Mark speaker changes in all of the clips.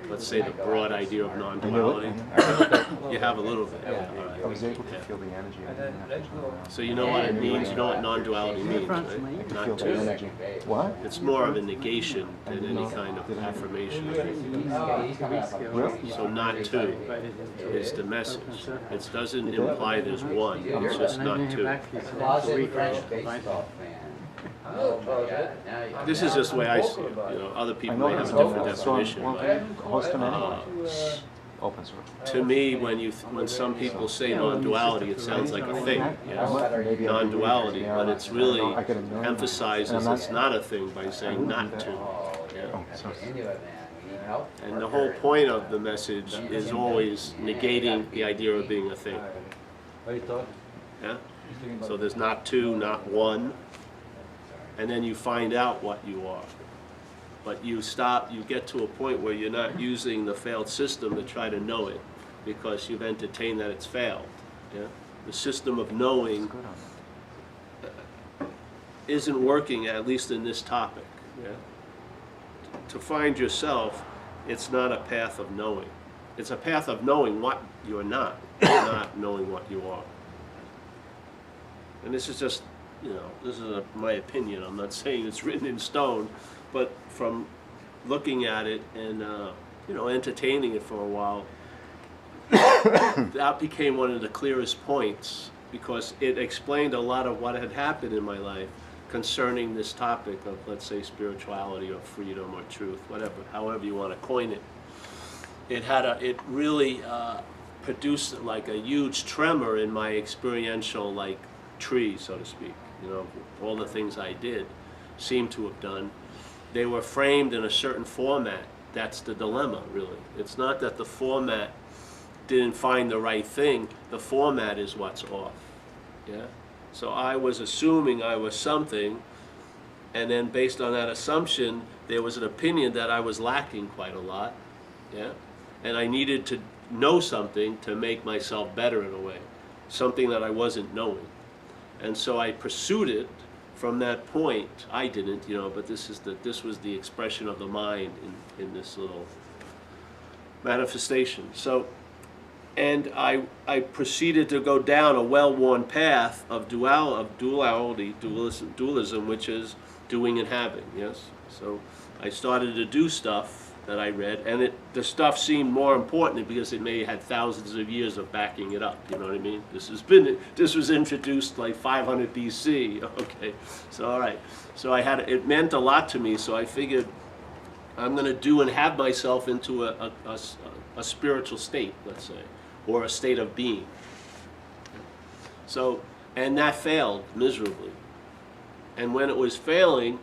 Speaker 1: let's say, the broad idea of non-duality? You have a little bit. Yeah. All right.
Speaker 2: I was able to feel the energy. I didn't have to turn around.
Speaker 1: So you know what it means? You know what non-duality means,
Speaker 2: I
Speaker 1: right?
Speaker 2: could feel
Speaker 1: Not
Speaker 2: the
Speaker 1: two.
Speaker 2: energy. What?
Speaker 1: It's more of a negation than any kind of affirmation.
Speaker 2: Really?
Speaker 1: So not two is the message. It doesn't imply there's one. It's just not two.
Speaker 3: Closet French baseball fan. Oh my God, now you.
Speaker 1: This is just the way I see it. You know, other people may have a different definition. But,
Speaker 2: Hosting anyway. Open source.
Speaker 1: to me, when some people say non-duality, it sounds like a thing. Yes, non-duality, but it's really emphasizes it's not a thing by saying not to. Yeah.
Speaker 3: Into it, man. We need help.
Speaker 1: And the whole point of the message is always negating the idea of being a thing. Yeah? So there's not two, not one, and then you find out what you are. But you get to a point where you're not using the failed system to try to know it, because you've entertained that it's failed. Yeah? The system of knowing isn't working, at least in this topic. Yeah? To find yourself, it's not a path of knowing. It's a path of knowing what you're not knowing what you are. And this is just, this is my opinion. I'm not saying it's written in stone, but from looking at it and, entertaining it for a while, that became one of the clearest points, because it explained a lot of what had happened in my life concerning this topic of, let's say, spirituality or freedom or truth, whatever, however you want to coin it. It really produced like a huge tremor in my experiential tree, so to speak. All the things I did seem to have done, they were framed in a certain format. That's the dilemma, really. It's not that the format didn't find the right thing. The format is what's off. Yeah. So I was assuming I was something, and then based on that assumption, there was an opinion that I was lacking quite a lot. Yeah. And I needed to know something to make myself better in a way, something that I wasn't knowing. And so I pursued it from that point. I didn't, but this was the expression of the mind in this little manifestation. So, and I proceeded to go down a well-worn path of dualism, which is doing and having. Yes. So I started to do stuff that I read, and the stuff seemed more important because it may have had thousands of years of backing it up. You know what I mean? This was introduced like 500 BC. Okay, so all right. So it meant a lot to me. So I figured I'm going to do and have myself into a spiritual state, let's say, or a state of being. So, and that failed miserably. And when it was failing,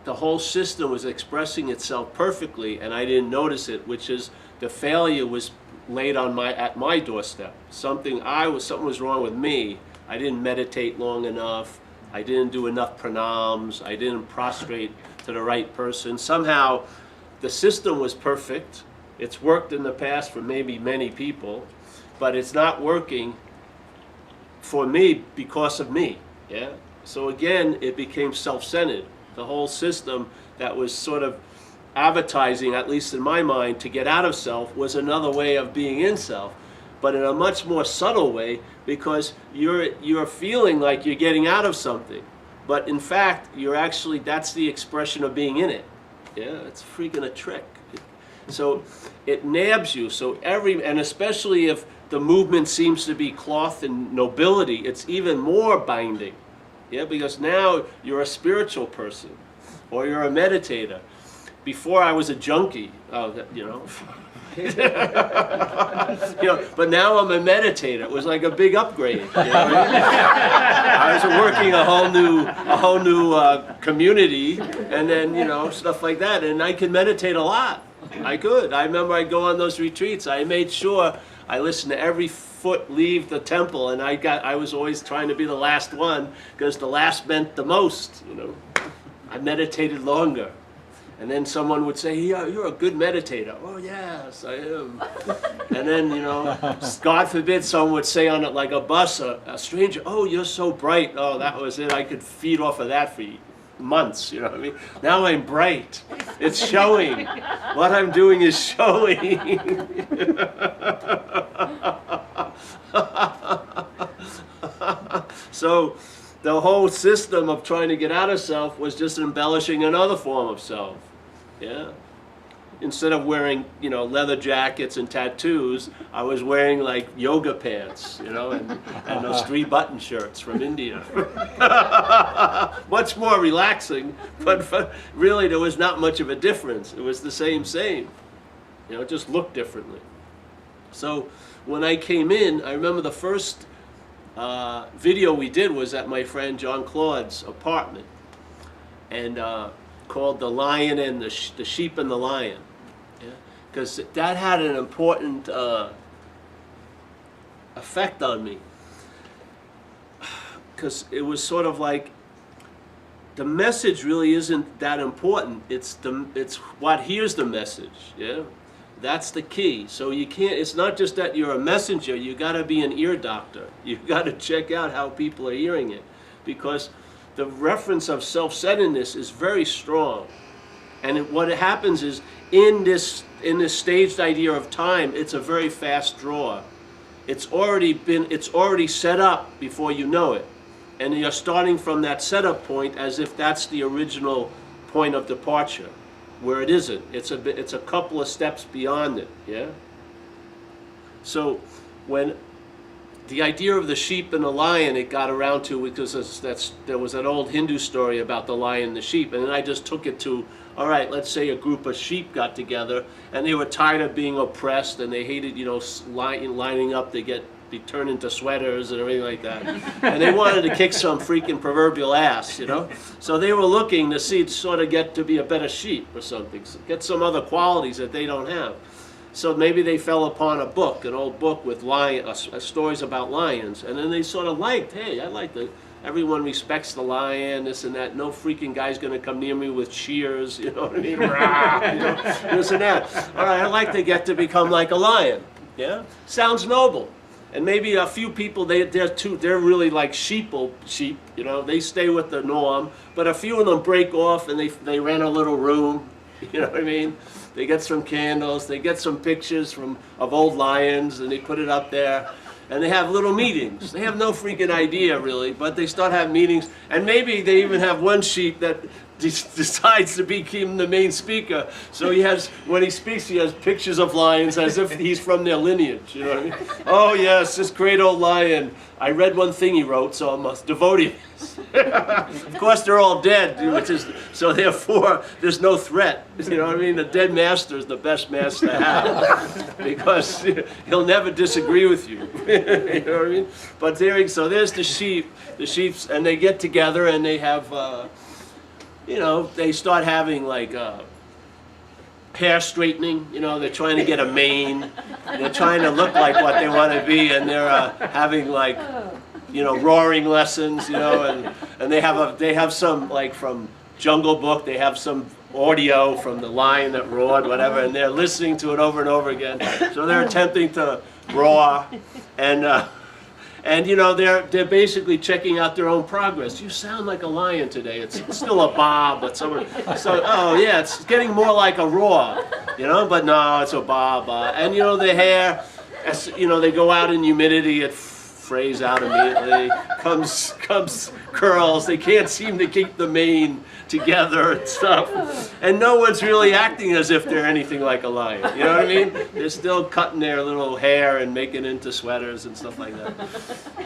Speaker 1: the whole system was expressing itself perfectly, and I didn't notice it, which is the failure was laid at my doorstep. Something was wrong with me. I didn't meditate long enough. I didn't do enough pranams. I didn't prostrate to the right person. Somehow, the system was perfect. It's worked in the past for maybe many people, but it's not working for me because of me. Yeah. So again, it became self-centered. The whole system that was sort of advertising, at least in my mind, to get out of self was another way of being in self, but in a much more subtle way, because you're feeling like you're getting out of something, but in fact that's the expression of being in it. Yeah, it's freaking a trick. So it nabs you. So and especially if the movement seems to be clothed in nobility, it's even more binding. Yeah, because now you're a spiritual person, or you're a meditator. Before I was a junkie, but now I'm a meditator. It was like a big upgrade. I was working a whole new community, and then stuff like that, and I could meditate a lot. I could. I remember I'd go on those retreats. I made sure I listened to every foot leave the temple, and I was always trying to be the last one, because the last meant the most. I meditated longer, and then someone would say, "Yeah, you're a good meditator." Oh yes, I am. And then God forbid someone would say on it like a bus, a stranger, "Oh, you're so bright." Oh, that was it. I could feed off of that for months, you know what I mean? Now I'm bright. It's showing. What I'm doing is showing. So the whole system of trying to get out of self was just embellishing another form of self. Yeah. Instead of wearing, you know, leather jackets and tattoos, I was wearing like yoga pants, you know, and those 3-button shirts from India. Much more relaxing, but really there was not much of a difference. It was the same, you know, it just looked differently. So when I came in, I remember the first video we did was at my friend John Claude's apartment, and called The Lion and the Sheep and the Lion. Because that had an important effect on me. Because it was sort of like, the message really isn't that important. It's what hears the message. Yeah, that's the key. So you can't. It's not just that you're a messenger. You got to be an ear doctor. You got to check out how people are hearing it, because the reference of self-centeredness is very strong. And what happens is, in this staged idea of time, it's a very fast draw. It's already set up before you know it, and you're starting from that setup point as if that's the original point of departure, where it isn't. It's a couple of steps beyond it. Yeah. So when the idea of the sheep and the lion, it got around to, because there was an old Hindu story about the lion and the sheep, and then I just took it to, all right, let's say a group of sheep got together and they were tired of being oppressed and they hated, you know, lining up to be turned into sweaters and everything like that. And they wanted to kick some freaking proverbial ass, you know? So they were looking to see, sort of get to be a better sheep or something, get some other qualities that they don't have. So maybe they fell upon a book, an old book with stories about lions, and then they sort of liked, hey, I like everyone respects the lion, this and that. No freaking guy's going to come near me with shears, you know what I mean? Rah, you know, this and that. All right, I'd like to get to become like a lion. Yeah, sounds noble. And maybe a few people, they're really like sheep, you know, they stay with the norm. But a few of them break off and they rent a little room, you know what I mean? They get some candles, they get some pictures of old lions, and they put it up there. And they have little meetings. They have no freaking idea, really, but they start having meetings. And maybe they even have one sheep that decides to become the main speaker. So when he speaks, he has pictures of lions as if he's from their lineage. You know what I mean? Oh yes, this great old lion. I read one thing he wrote, so I'm a devotee. Of course, they're all dead, so therefore there's no threat. You know what I mean? The dead master is the best master to have, because he'll never disagree with you. You know what I mean? But so there's the sheep, and they get together and they have. You know, they start having like hair straightening. You know, they're trying to get a mane. They're trying to look like what they want to be, and they're having like, you know, roaring lessons. You know, and they have some, like from Jungle Book. They have some audio from the lion that roared, whatever, and they're listening to it over and over again. So they're attempting to roar, and you know, they're basically checking out their own progress. You sound like a lion today. It's still a bob, but so oh yeah, it's getting more like a roar, you know. But no, it's a bob. And you know, the hair, you know, they go out in humidity, it frays out immediately. Comes curls. They can't seem to keep the mane together and stuff. And no one's really acting as if they're anything like a lion. You know what I mean? They're still cutting their little hair and making into sweaters and stuff like that.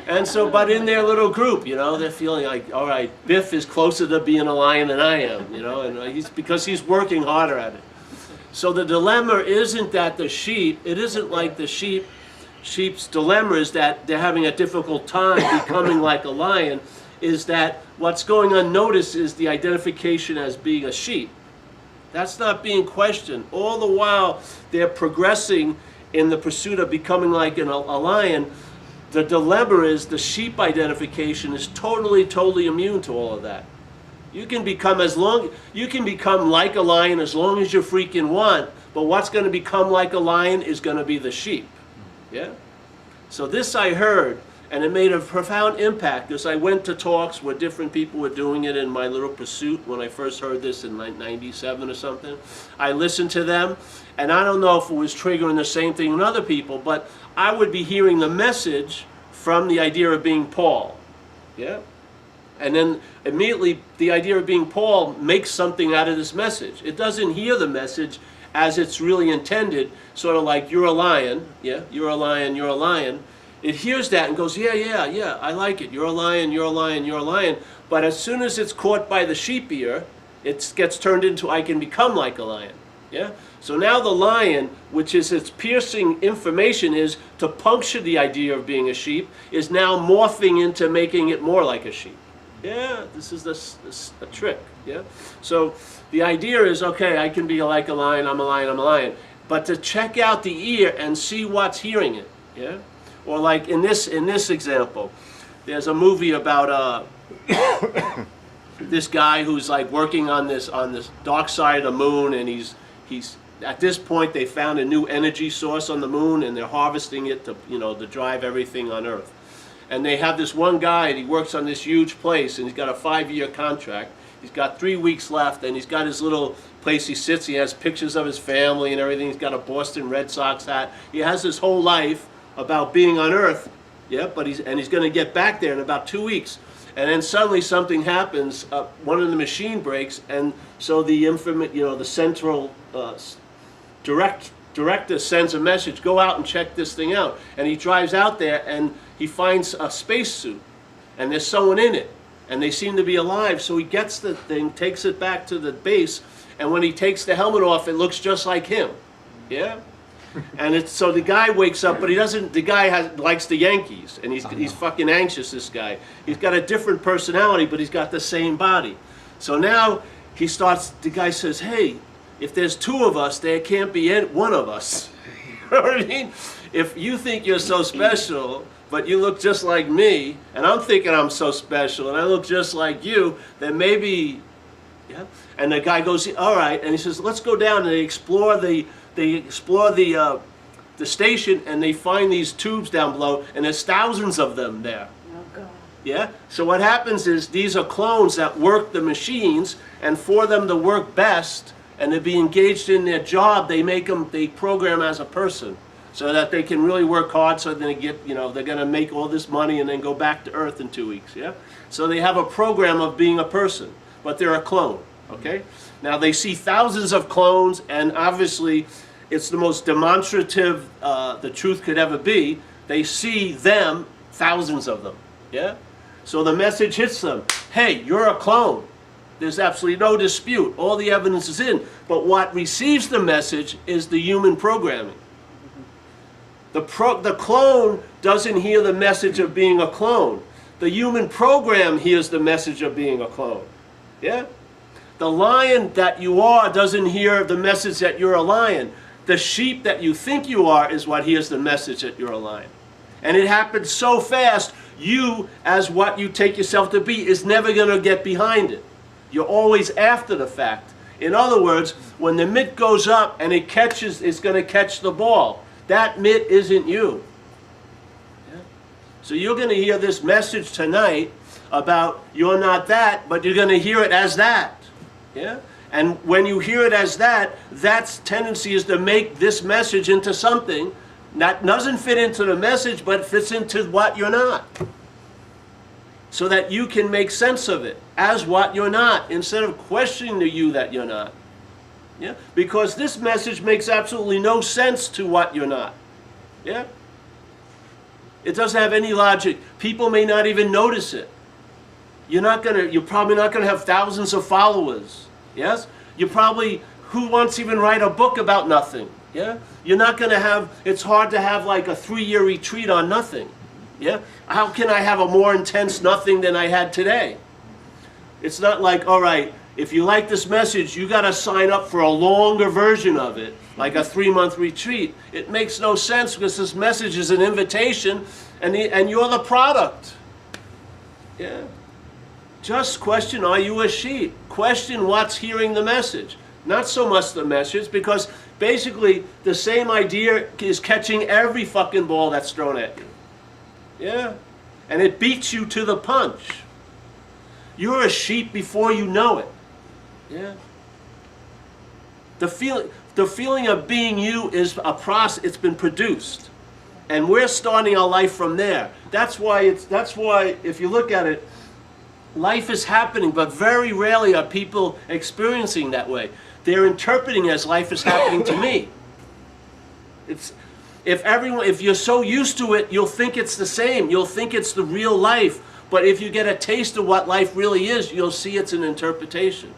Speaker 1: And so, but in their little group, you know, they're feeling like, all right, Biff is closer to being a lion than I am, you know, and because he's working harder at it. So the dilemma isn't that it isn't like the sheep's dilemma is that they're having a difficult time becoming like a lion, is that what's going unnoticed is the identification as being a sheep. That's not being questioned. All the while they're progressing in the pursuit of becoming like a lion. The dilemma is the sheep identification is totally immune to all of that. You can become like a lion as long as you freaking want, but what's going to become like a lion is going to be the sheep. Yeah? So this I heard, And it made a profound impact because I went to talks where different people were doing it in my little pursuit when I first heard this in like 97 or something. I listened to them, and I don't know if it was triggering the same thing in other people, but I would be hearing the message from the idea of being Paul. Yeah? And then immediately the idea of being Paul makes something out of this message. It doesn't hear the message as it's really intended, sort of like you're a lion, yeah? You're a lion, you're a lion. It hears that and goes, yeah, I like it. You're a lion, you're a lion, you're a lion. But as soon as it's caught by the sheep ear, it gets turned into I can become like a lion. Yeah? So now the lion, which is its piercing information is to puncture the idea of being a sheep, is now morphing into making it more like a sheep. Yeah, this is a trick. Yeah? So the idea is, okay, I can be like a lion, I'm a lion, I'm a lion. But to check out the ear and see what's hearing it. Yeah? Or like in this example, there's a movie about this guy who's like working on this dark side of the moon, and he's at this point they found a new energy source on the moon, and they're harvesting it to to drive everything on Earth. And they have this one guy, and he works on this huge place, and he's got a 5-year contract. He's got 3 weeks left, and he's got his little place he sits. He has pictures of his family and everything. He's got a Boston Red Sox hat. He has his whole life about being on Earth, yeah, but he's going to get back there in about 2 weeks, and then suddenly something happens. One of the machine breaks, and so the the central director sends a message: go out and check this thing out. And he drives out there, and he finds a spacesuit, and there's someone in it, and they seem to be alive. So he gets the thing, takes it back to the base, and when he takes the helmet off, it looks just like him, yeah. And so the guy wakes up, but he doesn't. The guy likes the Yankees, and he's fucking anxious. This guy, he's got a different personality, but he's got the same body. So now he starts. The guy says, "Hey, if there's 2 of us, there can't be one of us." You know what I mean? If you think you're so special, but you look just like me, and I'm thinking I'm so special, and I look just like you, then maybe, yeah. And the guy goes, "All right," and he says, "Let's go down," and they explore the station, and they find these tubes down below, and there's thousands of them there.
Speaker 4: Oh, God.
Speaker 1: Yeah? So what happens is these are clones that work the machines, and for them to work best and to be engaged in their job, they program as a person so that they can really work hard, so they get, they're going to make all this money and then go back to Earth in 2 weeks. Yeah? So they have a program of being a person, but they're a clone. Okay? Now they see thousands of clones, and obviously it's the most demonstrative the truth could ever be. They see them, thousands of them. Yeah? So the message hits them. Hey, you're a clone. There's absolutely no dispute. All the evidence is in. But what receives the message is the human programming. The clone doesn't hear the message of being a clone. The human program hears the message of being a clone. Yeah? The lion that you are doesn't hear the message that you're a lion. The sheep that you think you are is what hears the message that you're a lion. And it happens so fast, you, as what you take yourself to be, is never going to get behind it. You're always after the fact. In other words, when the mitt goes up and it's going to catch the ball. That mitt isn't you. Yeah? So you're going to hear this message tonight about you're not that, but you're going to hear it as that. Yeah? And when you hear it as that, that's tendency is to make this message into something that doesn't fit into the message, but fits into what you're not. So that you can make sense of it as what you're not, instead of questioning the you that you're not. Yeah? Because this message makes absolutely no sense to what you're not. Yeah? It doesn't have any logic. People may not even notice it. You're probably not gonna have thousands of followers. Yes? Who wants to even write a book about nothing? Yeah? You're not gonna have, it's hard to have like a 3-year retreat on nothing. Yeah? How can I have a more intense nothing than I had today? It's not like, all right, if you like this message, you gotta sign up for a longer version of it, like a 3-month retreat. It makes no sense because this message is an invitation and you're the product. Yeah? Just question, are you a sheep? Question what's hearing the message. Not so much the message, because basically the same idea is catching every fucking ball that's thrown at you. Yeah? And it beats you to the punch. You're a sheep before you know it. Yeah. The feeling of being you is a process. It's been produced, and we're starting our life from there. That's why if you look at it, life is happening, but very rarely are people experiencing that way. They're interpreting as life is happening to me. If you're so used to it, you'll think it's the same. You'll think it's the real life. But if you get a taste of what life really is, you'll see it's an interpretation.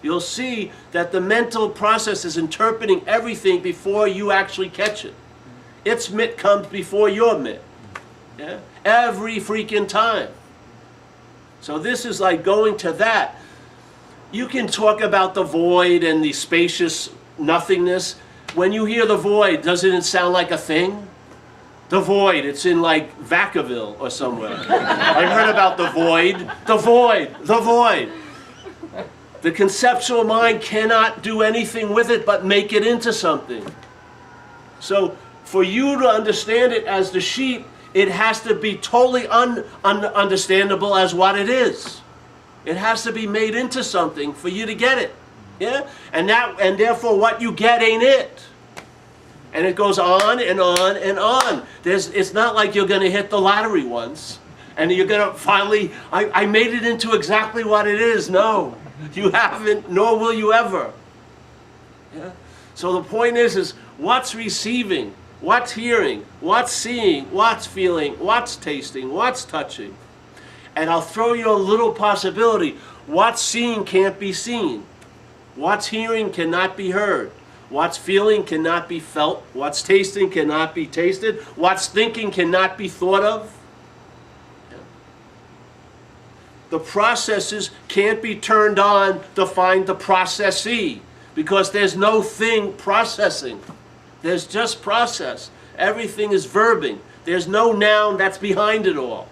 Speaker 1: You'll see that the mental process is interpreting everything before you actually catch it. Its mitt comes before your mitt. Yeah? Every freaking time. So this is like going to that. You can talk about the void and the spacious nothingness. When you hear the void, doesn't it sound like a thing? The void, it's in like Vacaville or somewhere. I heard about the void. The void, the void. The conceptual mind cannot do anything with it but make it into something. So for you to understand it as the sheep, it has to be totally understandable as what it is. It has to be made into something for you to get it. Yeah? And therefore what you get ain't it. And it goes on and on and on. It's not like you're going to hit the lottery once and you're going to finally, I made it into exactly what it is. No, you haven't, nor will you ever. Yeah? So the point is what's receiving, what's hearing, what's seeing, what's feeling, what's tasting, what's touching. And I'll throw you a little possibility. What's seeing can't be seen. What's hearing cannot be heard. What's feeling cannot be felt. What's tasting cannot be tasted. What's thinking cannot be thought of. Yeah. The processes can't be turned on to find the processee, because there's no thing processing. There's just process. Everything is verbing. There's no noun that's behind it all.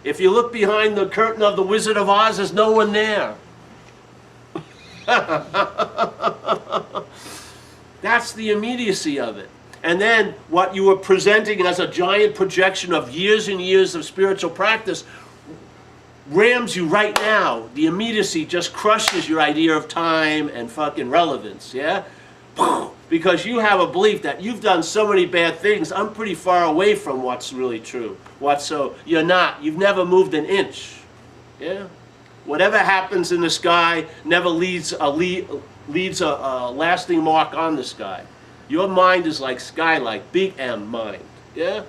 Speaker 1: If you look behind the curtain of the Wizard of Oz, there's no one there. That's the immediacy of it. And then what you were presenting as a giant projection of years and years of spiritual practice rams you right now. The immediacy just crushes your idea of time and fucking relevance, yeah? Because you have a belief that you've done so many bad things, I'm pretty far away from what's really true. You're not. You've never moved an inch. Yeah? Whatever happens in the sky never leaves a lasting mark on the sky. Your mind is like sky-like, big M mind. Yeah?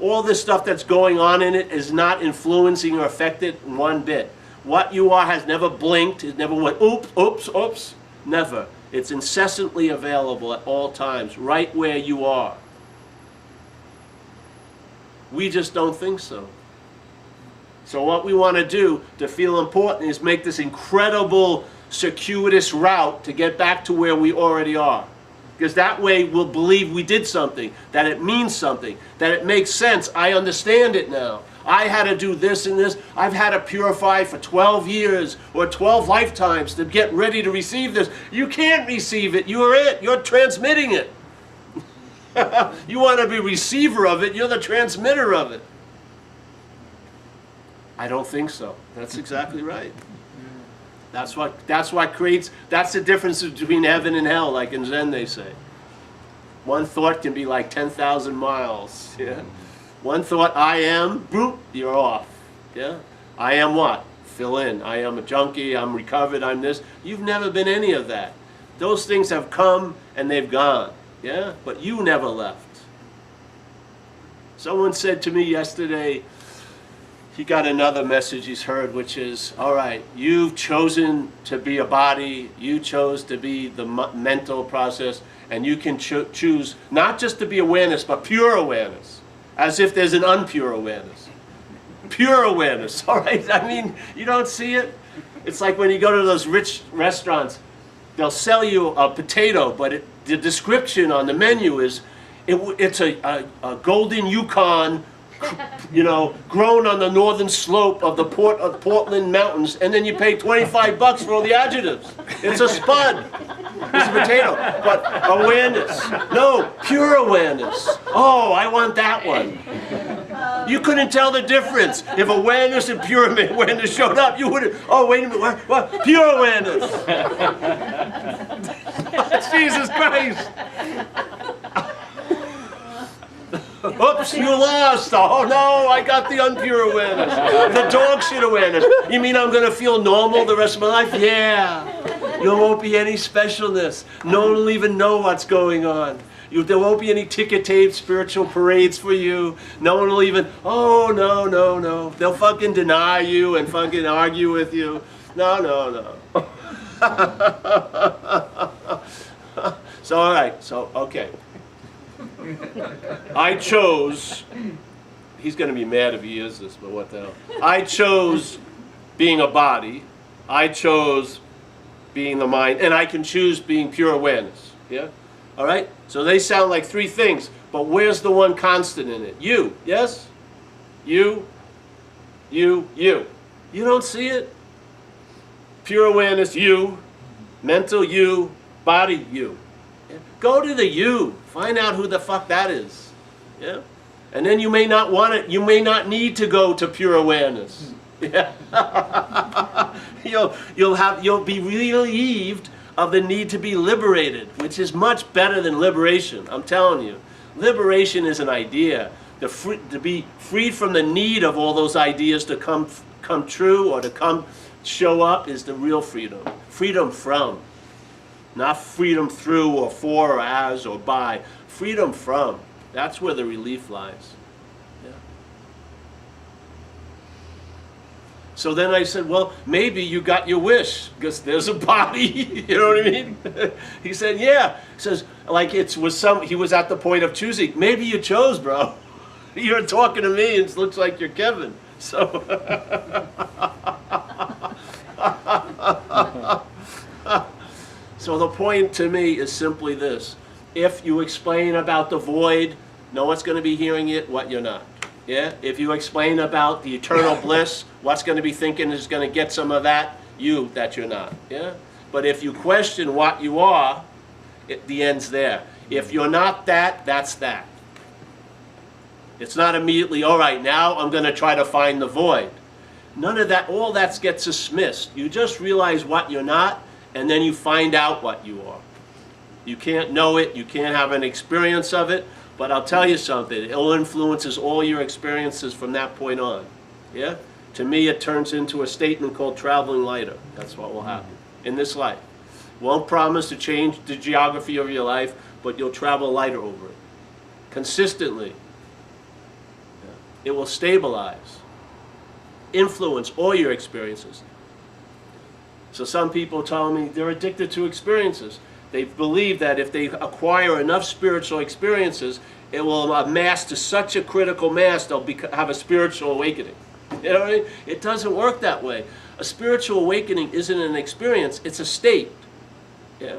Speaker 1: All this stuff that's going on in it is not influencing or affected one bit. What you are has never blinked. It never went, oops, oops, oops. Never. It's incessantly available at all times, right where you are. We just don't think so. So what we want to do to feel important is make this incredible circuitous route to get back to where we already are. Because that way we'll believe we did something, that it means something, that it makes sense. I understand it now. I had to do this and this. I've had to purify for 12 years or 12 lifetimes to get ready to receive this. You can't receive it. You're it. You're transmitting it. You want to be receiver of it. You're the transmitter of it. I don't think so. That's exactly right. That's what creates, that's the difference between heaven and hell, like in Zen they say. One thought can be like 10,000 miles. Yeah? One thought, I am, boop, you're off. Yeah? I am what? Fill in. I am a junkie, I'm recovered, I'm this. You've never been any of that. Those things have come and they've gone. Yeah? But you never left. Someone said to me yesterday, he got another message he's heard, which is, all right, you've chosen to be a body, you chose to be the mental process, and you can choose not just to be awareness, but pure awareness, as if there's an unpure awareness. Pure awareness, all right? I mean, you don't see it? It's like when you go to those rich restaurants, they'll sell you a potato, but the description on the menu is, it's a golden Yukon, you know, grown on the northern slope of the Portland Mountains, and then you pay $25 for all the adjectives. It's a spud. It's a potato. But awareness. No, pure awareness. Oh, I want that one. You couldn't tell the difference. If awareness and pure awareness showed up, you wouldn't. Oh, wait a minute. What? Pure awareness. Jesus Christ. Oops, you lost. Oh no, I got the unpure awareness. The dog shit awareness. You mean I'm going to feel normal the rest of my life? Yeah. There won't be any specialness. No one will even know what's going on. There won't be any ticker-tape spiritual parades for you. No one will even, oh, no, no, no. They'll fucking deny you and fucking argue with you. No, no, no. So, all right. So, okay. I chose, he's going to be mad if he hears this, but what the hell. I chose being a body. I chose being the mind. And I can choose being pure awareness. Yeah? All right? So they sound like three things, but where's the one constant in it? You, yes? You. You don't see it? Pure awareness, you. Mental, you. Body, you. Yeah? Go to the you. Find out who the fuck that is. Yeah? And then you may not want it, you may not need to go to pure awareness. Yeah? You'll be relieved of the need to be liberated, which is much better than liberation. I'm telling you. Liberation is an idea. To be freed from the need of all those ideas to come true or to show up is the real freedom. Freedom from. Not freedom through or for or as or by. Freedom from. That's where the relief lies. Yeah. So then I said, well, maybe you got your wish because there's a body. You know what I mean? He said, yeah. He says, like he was at the point of choosing. Maybe you chose, bro. You're talking to me and it looks like you're Kevin. So. So the point to me is simply this. If you explain about the void, no one's going to be hearing it, what you're not. Yeah? If you explain about the eternal bliss, what's going to be thinking is going to get some of that, that you're not. Yeah? But if you question what you are, the end's there. If you're not that, that's that. It's not immediately, all right, now I'm going to try to find the void. None of that, all that gets dismissed. You just realize what you're not, and then you find out what you are. You can't know it, you can't have an experience of it, but I'll tell you something, it influences all your experiences from that point on. Yeah? To me, it turns into a statement called traveling lighter. That's what will happen in this life. Won't promise to change the geography of your life, but you'll travel lighter over it. Consistently. Yeah. It will stabilize. Influence all your experiences. So some people tell me they're addicted to experiences. They believe that if they acquire enough spiritual experiences, it will amass to such a critical mass they'll have a spiritual awakening. You know what I mean? It doesn't work that way. A spiritual awakening isn't an experience, it's a state. Yeah?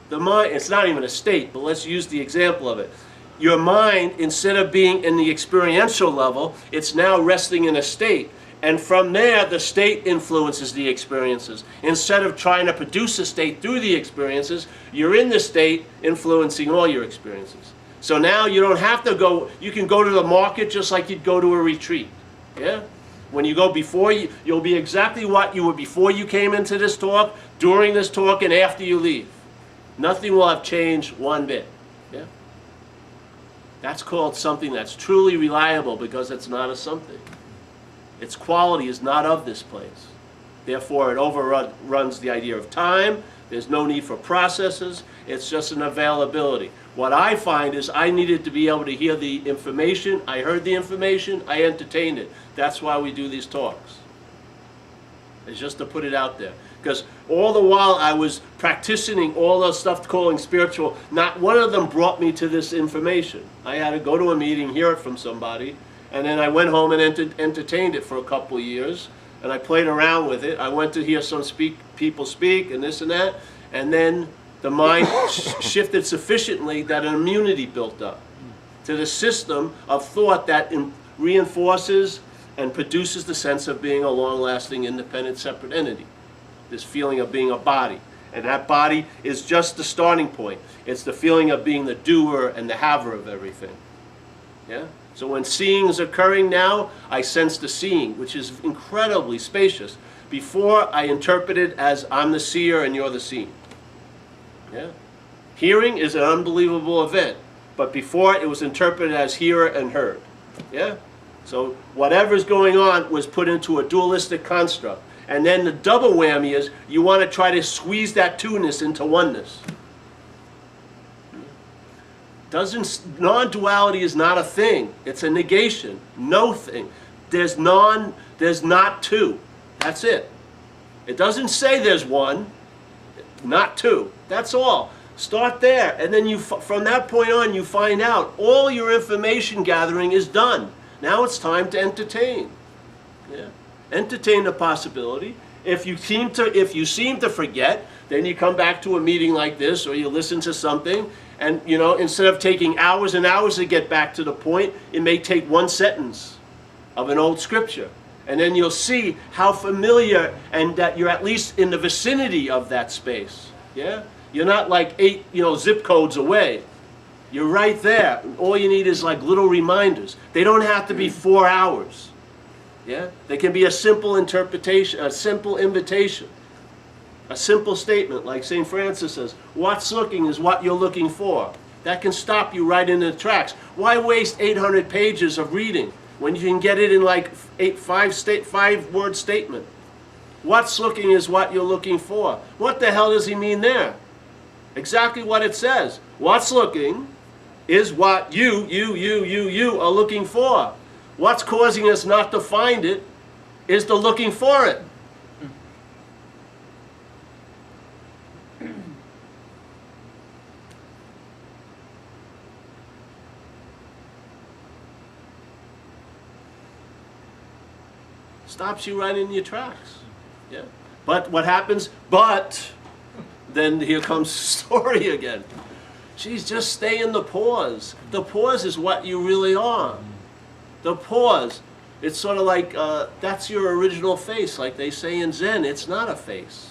Speaker 1: The mind, it's not even a state, but let's use the example of it. Your mind, instead of being in the experiential level, it's now resting in a state. And from there, the state influences the experiences. Instead of trying to produce a state through the experiences, you're in the state influencing all your experiences. So now you don't have to go, you can go to the market just like you'd go to a retreat. Yeah? When you go before, you'll be exactly what you were before you came into this talk, during this talk, and after you leave. Nothing will have changed one bit. Yeah? That's called something that's truly reliable because it's not a something. Its quality is not of this place. Therefore, it overruns the idea of time. There's no need for processes. It's just an availability. What I find is I needed to be able to hear the information. I heard the information. I entertained it. That's why we do these talks. It's just to put it out there. Because all the while I was practicing all the stuff calling spiritual, not one of them brought me to this information. I had to go to a meeting, hear it from somebody, and then I went home and entertained it for a couple of years, and I played around with it. I went to hear some people speak and this and that, and then the mind shifted sufficiently that an immunity built up to the system of thought that reinforces and produces the sense of being a long-lasting, independent, separate entity. This feeling of being a body. And that body is just the starting point. It's the feeling of being the doer and the haver of everything. Yeah? So when seeing is occurring now, I sense the seeing, which is incredibly spacious. Before, I interpret it as I'm the seer and you're the seen. Yeah? Hearing is an unbelievable event, but before it was interpreted as hearer and heard. Yeah? So whatever's going on was put into a dualistic construct. And then the double whammy is you want to try to squeeze that two-ness into oneness. Non-duality is not a thing. It's a negation. No thing. There's not two. That's it. It doesn't say there's one, not two. That's all. Start there, and then from that point on, you find out all your information gathering is done. Now it's time to entertain. Yeah. Entertain the possibility. If you seem to forget, then you come back to a meeting like this, or you listen to something, and instead of taking hours and hours to get back to the point, it may take one sentence of an old scripture. And then you'll see how familiar and that you're at least in the vicinity of that space. Yeah? You're not like 8, zip codes away. You're right there. All you need is like little reminders. They don't have to be 4 hours. Yeah? They can be a simple interpretation, a simple invitation. A simple statement like St. Francis says, what's looking is what you're looking for. That can stop you right in the tracks. Why waste 800 pages of reading when you can get it in like 5-word statement? What's looking is what you're looking for. What the hell does he mean there? Exactly what it says. What's looking is what you are looking for. What's causing us not to find it is the looking for it. Stops you right in your tracks. Yeah. But what happens? But then here comes the story again. Geez, just stay in the pause. The pause is what you really are. The pause. It's sort of like that's your original face, like they say in Zen. It's not a face.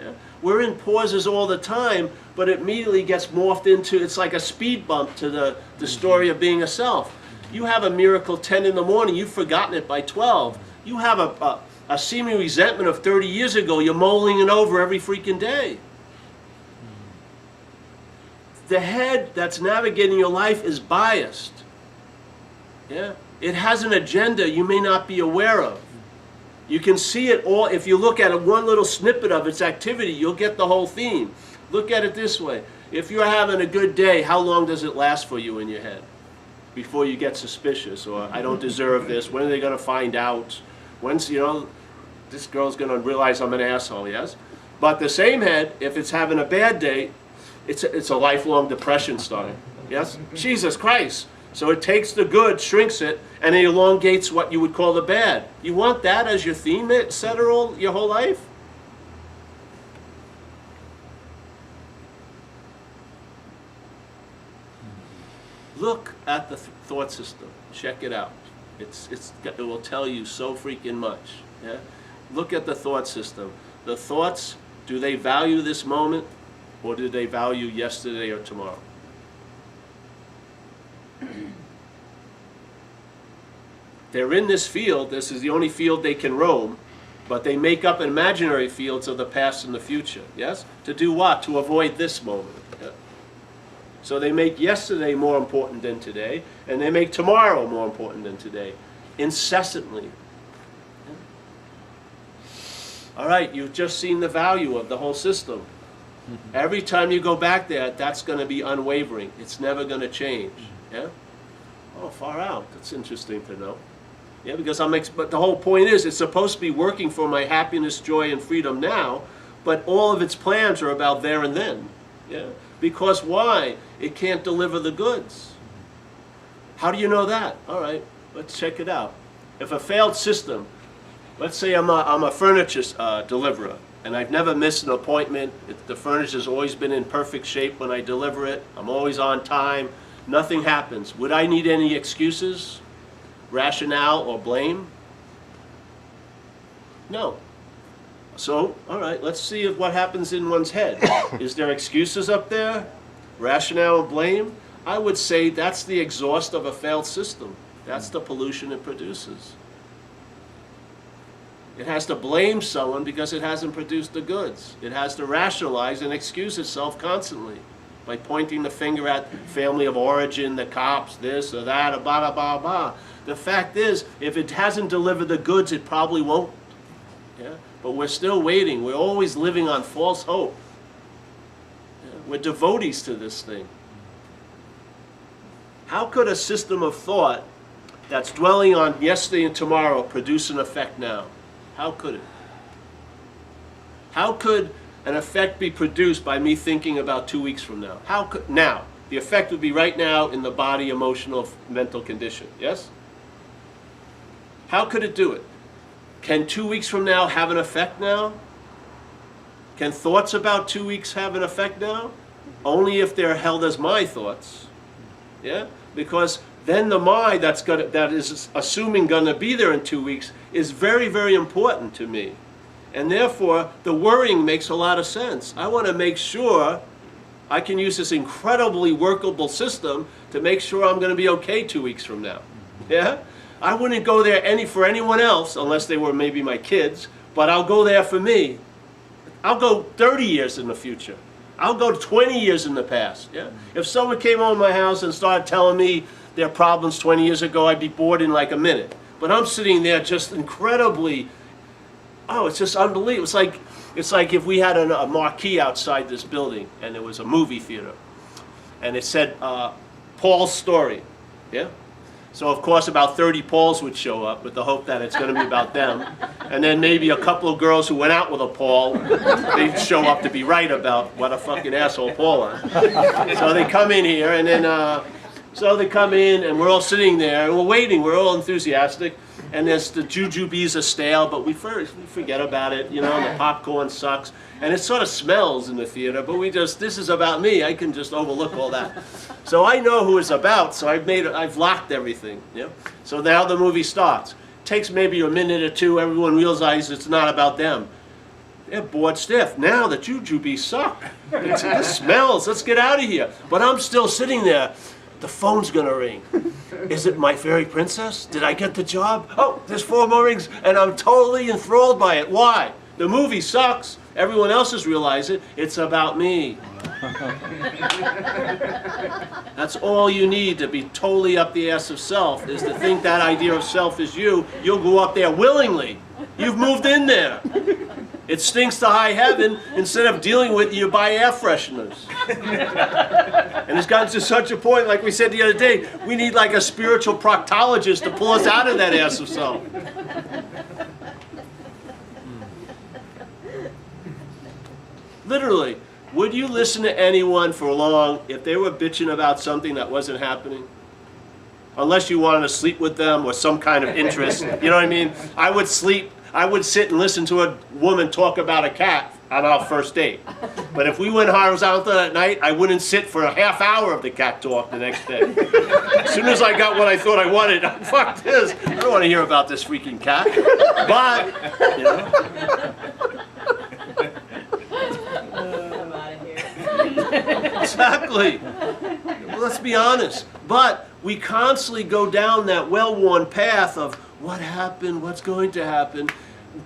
Speaker 1: Yeah? We're in pauses all the time, but it immediately gets morphed into, it's like a speed bump to the story of being a self. You have a miracle 10 in the morning, you've forgotten it by 12. You have a seeming resentment of 30 years ago, you're mulling it over every freaking day. The head that's navigating your life is biased. Yeah? It has an agenda you may not be aware of. You can see it all. If you look at one little snippet of its activity, you'll get the whole theme. Look at it this way. If you're having a good day, how long does it last for you in your head? Before you get suspicious, or I don't deserve this, when are they going to find out? When's, this girl's going to realize I'm an asshole, yes? But the same head, if it's having a bad day, it's a lifelong depression starting, yes? Jesus Christ. So it takes the good, shrinks it, and it elongates what you would call the bad. You want that as your theme setter your whole life? Look at the thought system. Check it out. It will tell you so freaking much. Yeah? Look at the thought system. The thoughts, do they value this moment, or do they value yesterday or tomorrow? They're in this field. This is the only field they can roam, but they make up imaginary fields of the past and the future. Yes? To do what? To avoid this moment. Yeah? So they make yesterday more important than today, and they make tomorrow more important than today, incessantly. Yeah? All right, you've just seen the value of the whole system. Every time you go back there, that's going to be unwavering. It's never going to change. Yeah? Oh, far out. That's interesting to know. Yeah, because but the whole point is, it's supposed to be working for my happiness, joy, and freedom now, but all of its plans are about there and then. Yeah. Because why? It can't deliver the goods. How do you know that? All right, let's check it out. If a failed system, let's say I'm a furniture deliverer, and I've never missed an appointment. The furniture's always been in perfect shape when I deliver it. I'm always on time. Nothing happens. Would I need any excuses, rationale, or blame? No. So, all right, let's see what happens in one's head. Is there excuses up there? Rationale and blame? I would say that's the exhaust of a failed system. That's the pollution it produces. It has to blame someone because it hasn't produced the goods. It has to rationalize and excuse itself constantly by pointing the finger at family of origin, the cops, this or that, or blah, blah, blah, blah. The fact is, if it hasn't delivered the goods, it probably won't. Yeah? But we're still waiting. We're always living on false hope. Yeah? We're devotees to this thing. How could a system of thought that's dwelling on yesterday and tomorrow produce an effect now? How could it? How could an effect be produced by me thinking about 2 weeks from now? How could, now, the effect would be right now in the body, emotional, mental condition, yes? How could it do it? Can 2 weeks from now have an effect now? Can thoughts about 2 weeks have an effect now? Only if they're held as my thoughts, yeah? Because then the my that is assuming gonna be there in 2 weeks is very, very important to me. And therefore, the worrying makes a lot of sense. I want to make sure I can use this incredibly workable system to make sure I'm going to be okay 2 weeks from now. Yeah? I wouldn't go there for anyone else, unless they were maybe my kids, but I'll go there for me. I'll go 30 years in the future. I'll go 20 years in the past. Yeah? If someone came over my house and started telling me their problems 20 years ago, I'd be bored in like a minute. But I'm sitting there just incredibly, oh, it's just unbelievable. It's like if we had a marquee outside this building and there was a movie theater and it said Paul's story, yeah? So of course about 30 Pauls would show up with the hope that it's going to be about them. And then maybe a couple of girls who went out with a Paul, they'd show up to be right about what a fucking asshole Paul is. So they come in here and then, so they come in and we're all sitting there and we're waiting, we're all enthusiastic. And there's the jujubes are stale, but we forget about it, you know, and the popcorn sucks. And it sort of smells in the theater, but this is about me, I can just overlook all that. So I know who it's about, so I've locked everything, yeah? So now the movie starts. Takes maybe a minute or two, everyone realizes it's not about them. They're bored stiff. Now the jujubes suck. This smells, let's get out of here. But I'm still sitting there. The phone's gonna ring. Is it my fairy princess? Did I get the job? Oh, there's 4 more rings, and I'm totally enthralled by it. Why? The movie sucks. Everyone else has realized it. It's about me. That's all you need to be totally up the ass of self, is to think that idea of self is you. You'll go up there willingly. You've moved in there. It stinks to high heaven. Instead of dealing with it, you buy air fresheners. And it's gotten to such a point, like we said the other day, we need like a spiritual proctologist to pull us out of that ass of self. Literally, would you listen to anyone for long if they were bitching about something that wasn't happening? Unless you wanted to sleep with them or some kind of interest. You know what I mean? I would sit and listen to a woman talk about a cat on our first date. But if we went horizontal that night, I wouldn't sit for a half hour of the cat talk the next day. As soon as I got what I thought I wanted, fuck this. I don't want to hear about this freaking cat. But, you know.
Speaker 4: I'm out of here.
Speaker 1: Exactly. Well, let's be honest. But we constantly go down that well-worn path of what happened, what's going to happen,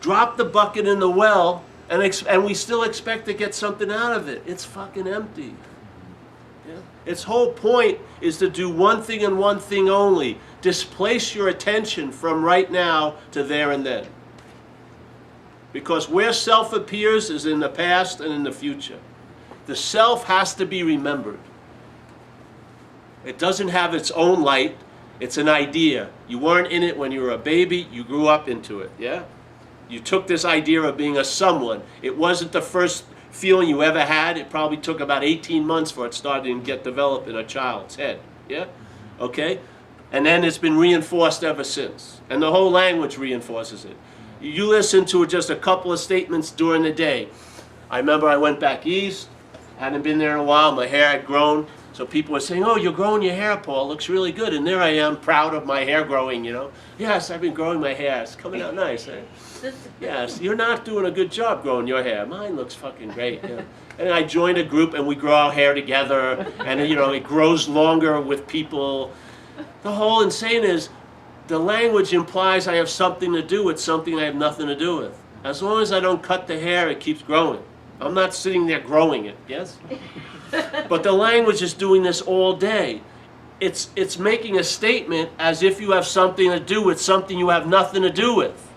Speaker 1: drop the bucket in the well, and we still expect to get something out of it. It's fucking empty. Yeah? Its whole point is to do one thing and one thing only. Displace your attention from right now to there and then. Because where self appears is in the past and in the future. The self has to be remembered. It doesn't have its own light. It's an idea. You weren't in it when you were a baby. You grew up into it, yeah? You took this idea of being a someone. It wasn't the first feeling you ever had. It probably took about 18 months for it started to get developed in a child's head, yeah? Okay? And then it's been reinforced ever since. And the whole language reinforces it. You listen to just a couple of statements during the day. I remember I went back east, hadn't been there in a while, my hair had grown. So people were saying, oh, you're growing your hair, Paul, looks really good. And there I am, proud of my hair growing, you know. Yes, I've been growing my hair, it's coming out nice. Eh? Yes, you're not doing a good job growing your hair. Mine looks fucking great. Yeah. And I joined a group and we grow our hair together, and you know, it grows longer with people. The whole insane is, the language implies I have something to do with something I have nothing to do with. As long as I don't cut the hair, it keeps growing. I'm not sitting there growing it, yes? But the language is doing this all day. It's making a statement as if you have something to do with something you have nothing to do with.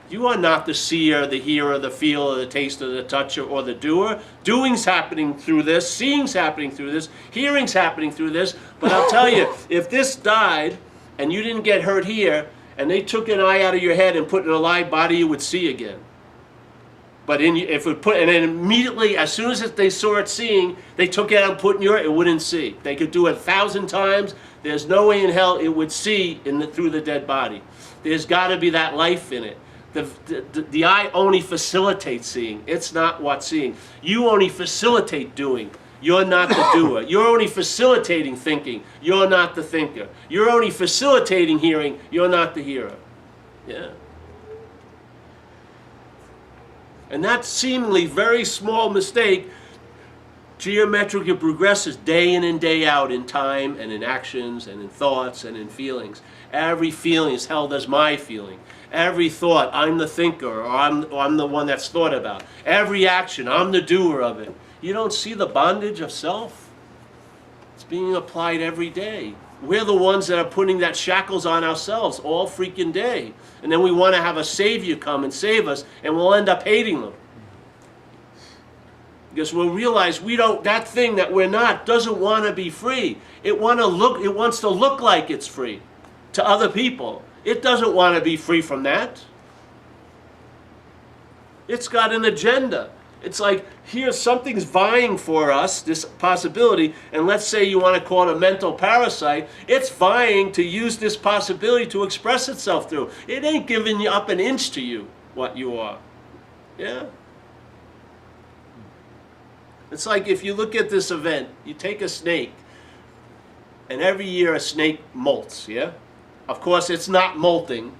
Speaker 1: You are not the seer, the hearer, the feeler, the taster, the toucher, or the doer. Doing's happening through this, seeing's happening through this, hearing's happening through this. But I'll tell you, if this died and you didn't get hurt here, and they took an eye out of your head and put it in a live body, you would see again. But if it put, and then immediately, as soon as they saw it seeing, they took it out and put in your, it wouldn't see. They could do it 1,000 times. There's no way in hell it would see through the dead body. There's got to be that life in it. The eye only facilitates seeing. It's not what's seeing. You only facilitate doing. You're not the doer. You're only facilitating thinking. You're not the thinker. You're only facilitating hearing. You're not the hearer. Yeah. And that seemingly very small mistake geometrically progresses day in and day out in time and in actions and in thoughts and in feelings. Every feeling is held as my feeling. Every thought, I'm the thinker, or I'm the one that's thought about. Every action, I'm the doer of it. You don't see the bondage of self? It's being applied every day. We're the ones that are putting that shackles on ourselves all freaking day. And then we want to have a savior come and save us, and we'll end up hating them. Because we'll realize that thing that we're not doesn't want to be free. It wants to look like it's free to other people. It doesn't want to be free from that. It's got an agenda. It's like, here something's vying for us, this possibility, and let's say you want to call it a mental parasite. It's vying to use this possibility to express itself through. It ain't giving you up an inch to you, what you are. Yeah? It's like if you look at this event, you take a snake, and every year a snake molts, yeah? Of course, it's not molting.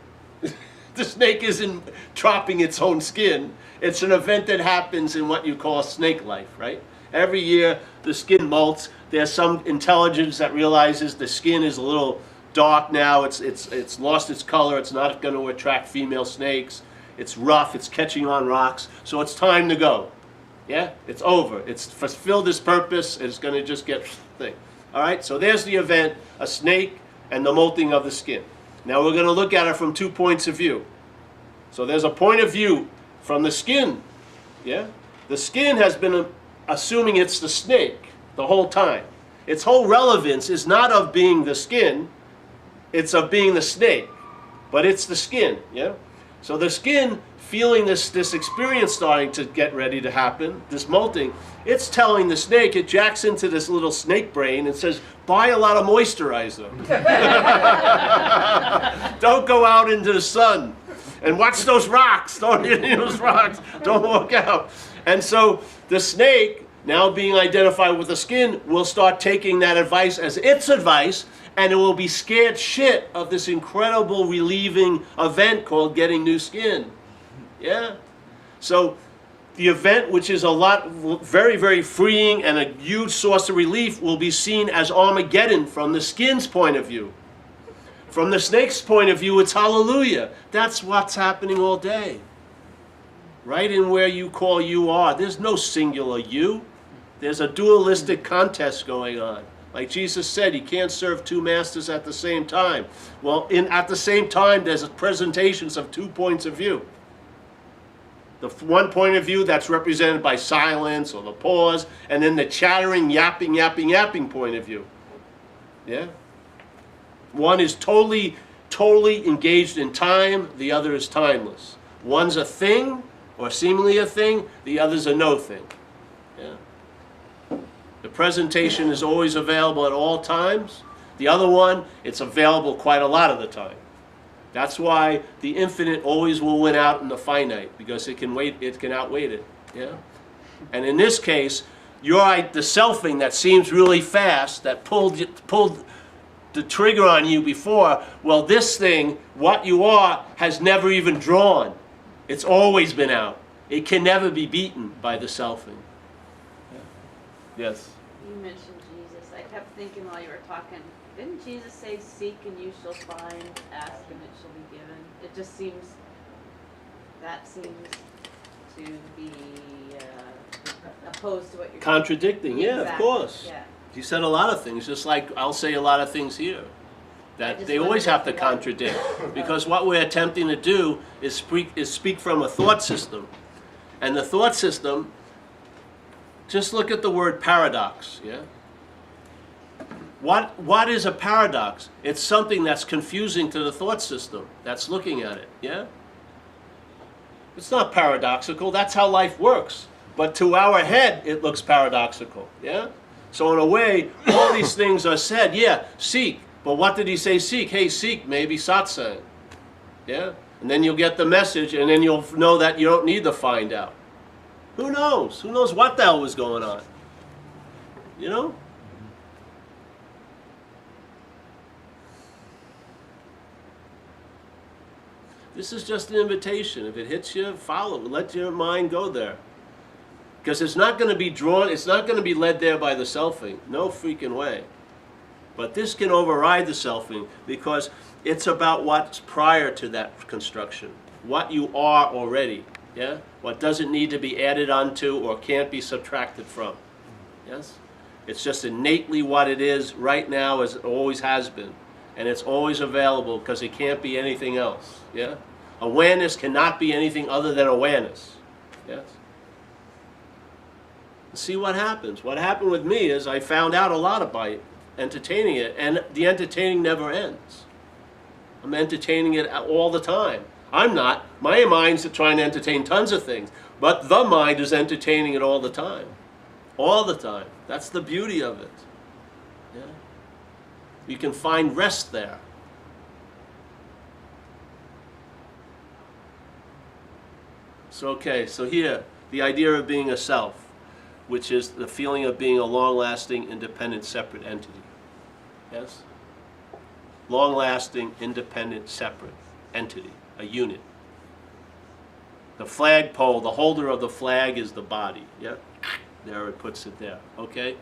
Speaker 1: The snake isn't dropping its own skin. It's an event that happens in what you call snake life, right? Every year, the skin molts. There's some intelligence that realizes the skin is a little dark now. It's lost its color. It's not going to attract female snakes. It's rough. It's catching on rocks. So it's time to go. Yeah? It's over. It's fulfilled its purpose. It's going to just get thing. All right? So there's the event, a snake and the molting of the skin. Now we're going to look at it from 2 points of view. So there's a point of view from the skin. Yeah? The skin has been assuming it's the snake the whole time. Its whole relevance is not of being the skin, it's of being the snake. But it's the skin. Yeah? So the skin, feeling this experience starting to get ready to happen, this molting, it's telling the snake, it jacks into this little snake brain and says, buy a lot of moisturizer. Don't go out into the sun. And watch those rocks. Don't hit any of those rocks. Don't walk out. And so the snake, now being identified with the skin, will start taking that advice as its advice, and it will be scared shit of this incredible relieving event called getting new skin. Yeah? So the event, which is very, very freeing and a huge source of relief, will be seen as Armageddon from the skin's point of view. From the snake's point of view, it's hallelujah. That's what's happening all day. Right in where you call you are. There's no singular you. There's a dualistic contest going on. Like Jesus said, you can't serve two masters at the same time. Well, at the same time, there's presentations of 2 points of view. The one point of view that's represented by silence or the pause, and then the chattering, yapping point of view. Yeah? One is totally engaged in time, the other is timeless. One's a thing, or seemingly a thing, the other's a no thing. Yeah. The presentation is always available at all times. The other one, it's available quite a lot of the time. That's why the infinite always will win out in the finite, because it can outweigh it. Yeah? And in this case, you're the selfing that seems really fast, that pulled the trigger on you before, well, this thing, what you are, has never even drawn. It's always been out. It can never be beaten by the selfing. Yes.
Speaker 4: You mentioned Jesus. I kept thinking while you were talking, didn't Jesus say, seek and you shall find, ask and it shall be given? It just seems, that seems to be opposed to what you're
Speaker 1: Contradicting, yeah,
Speaker 4: Exactly,
Speaker 1: of course.
Speaker 4: Yeah.
Speaker 1: He said a lot of things, just like I'll say a lot of things here.
Speaker 4: I
Speaker 1: That
Speaker 4: just
Speaker 1: they always
Speaker 4: wondered
Speaker 1: have to
Speaker 4: if you had-
Speaker 1: contradict. Because what we're attempting to do is speak from a thought system. And the thought system, just look at the word paradox, yeah? What is a paradox? It's something that's confusing to the thought system that's looking at it, yeah? It's not paradoxical, that's how life works. But to our head, it looks paradoxical, yeah? So in a way, all these things are said, yeah, seek. But what did he say seek? Hey, seek, maybe satsang, yeah? And then you'll get the message, and then you'll know that you don't need to find out. Who knows? Who knows what the hell was going on? You know? This is just an invitation. If it hits you, follow. Let your mind go there. Because it's not going to be drawn, it's not going to be led there by the selfing. No freaking way. But this can override the selfing because it's about what's prior to that construction. What you are already. Yeah? What doesn't need to be added onto or can't be subtracted from. Yes? It's just innately what it is right now as it always has been. And it's always available because it can't be anything else. Yeah? Awareness cannot be anything other than awareness. Yes? See what happens. What happened with me is I found out a lot about entertaining it, and the entertaining never ends. I'm entertaining it all the time. I'm not. My mind's trying to entertain tons of things, but the mind is entertaining it all the time. All the time. That's the beauty of it. Yeah? You can find rest there. So okay, so here, the idea of being a self, which is the feeling of being a long-lasting, independent, separate entity. Yes? Long-lasting, independent, separate entity, a unit. The flagpole, the holder of the flag is the body. Yeah? There it puts it there. Okay?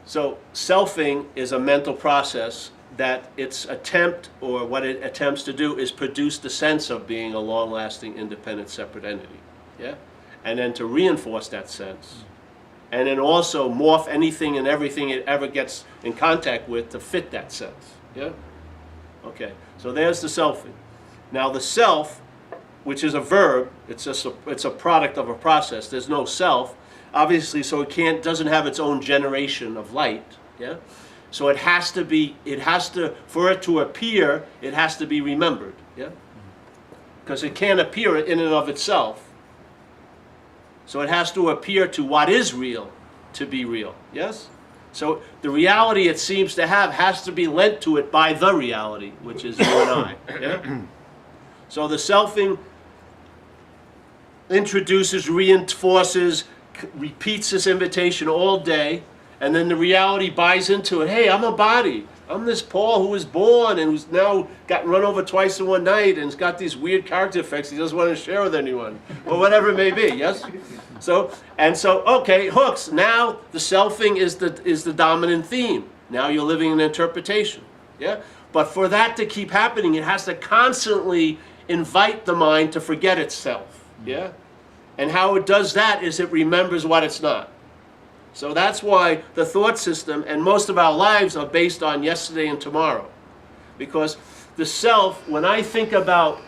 Speaker 1: So selfing is a mental process that its attempt, or what it attempts to do, is produce the sense of being a long-lasting, independent, separate entity. Yeah? And then to reinforce that sense. And then also morph anything and everything it ever gets in contact with to fit that sense. Yeah? Okay, so there's the selfing. Now the self, which is a verb, it's a product of a process. There's no self, obviously, so it doesn't have its own generation of light. Yeah? So it has to, for it to appear, it has to be remembered. Yeah? Because it can't appear in and of itself. So it has to appear to what is real to be real. Yes? So the reality it seems to have has to be lent to it by the reality, which is you and I. Yeah? So the selfing introduces, reinforces, repeats this invitation all day, and then the reality buys into it. Hey, I'm a body. I'm this Paul who was born and who's now got run over twice in one night and has got these weird character effects he doesn't want to share with anyone, or whatever it may be. Yes. So okay, hooks. Now the selfing is the dominant theme. Now you're living in interpretation. Yeah. But for that to keep happening, it has to constantly invite the mind to forget itself. Yeah. And how it does that is it remembers what it's not. So that's why the thought system and most of our lives are based on yesterday and tomorrow. Because the self, when I think about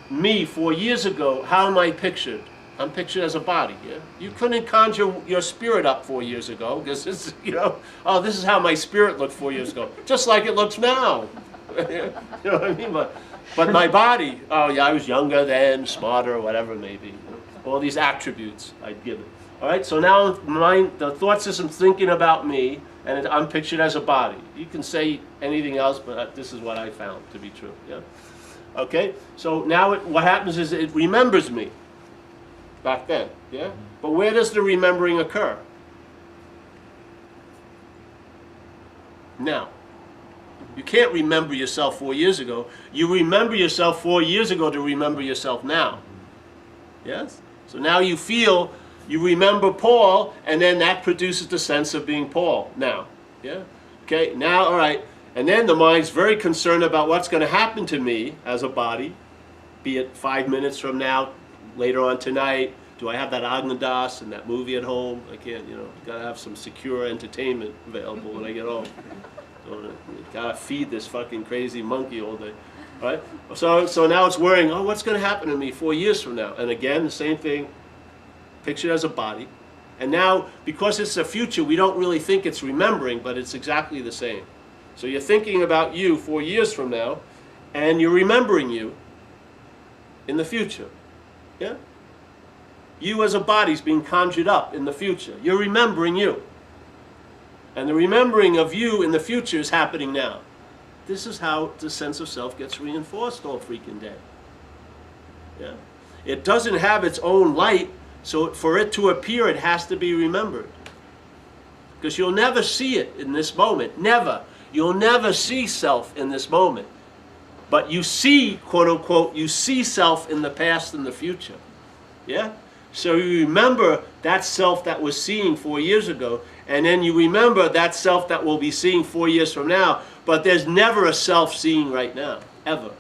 Speaker 1: me 4 years ago, how am I pictured? I'm pictured as a body, yeah? You couldn't conjure your spirit up 4 years ago, because it's, oh, this is how my spirit looked 4 years ago. Just like it looks now. You know what I mean? But my body, oh yeah, I was younger then, smarter, whatever it may be. All these attributes I'd give it. All right, so now the thought system's thinking about me, and I'm pictured as a body. You can say anything else, but this is what I found to be true. Yeah. Okay, so now what happens is it remembers me back then. Yeah. But where does the remembering occur? Now. You can't remember yourself 4 years ago. You remember yourself 4 years ago to remember yourself now. Yes? So now you feel you remember Paul, and then that produces the sense of being Paul now. Yeah? Okay, now, all right. And then the mind's very concerned about what's going to happen to me as a body, be it 5 minutes from now, later on tonight. Do I have that Agnadas and that movie at home? I can't, you know, got to have some secure entertainment available when I get home. Got to feed this fucking crazy monkey all day. Right? So now it's worrying, oh, what's going to happen to me 4 years from now? And again, the same thing, pictured as a body. And now, because it's the future, we don't really think it's remembering, but it's exactly the same. So you're thinking about you 4 years from now, and you're remembering you in the future. Yeah? You as a body's being conjured up in the future. You're remembering you. And the remembering of you in the future is happening now. This is how the sense of self gets reinforced all freaking day. Yeah? It doesn't have its own light, so for it to appear, it has to be remembered. Because you'll never see it in this moment. Never. You'll never see self in this moment. But you see, quote unquote, you see self in the past and the future. Yeah? So you remember that self that was seeing 4 years ago, and then you remember that self that will be seeing 4 years from now, but there's never a self seeing right now, ever.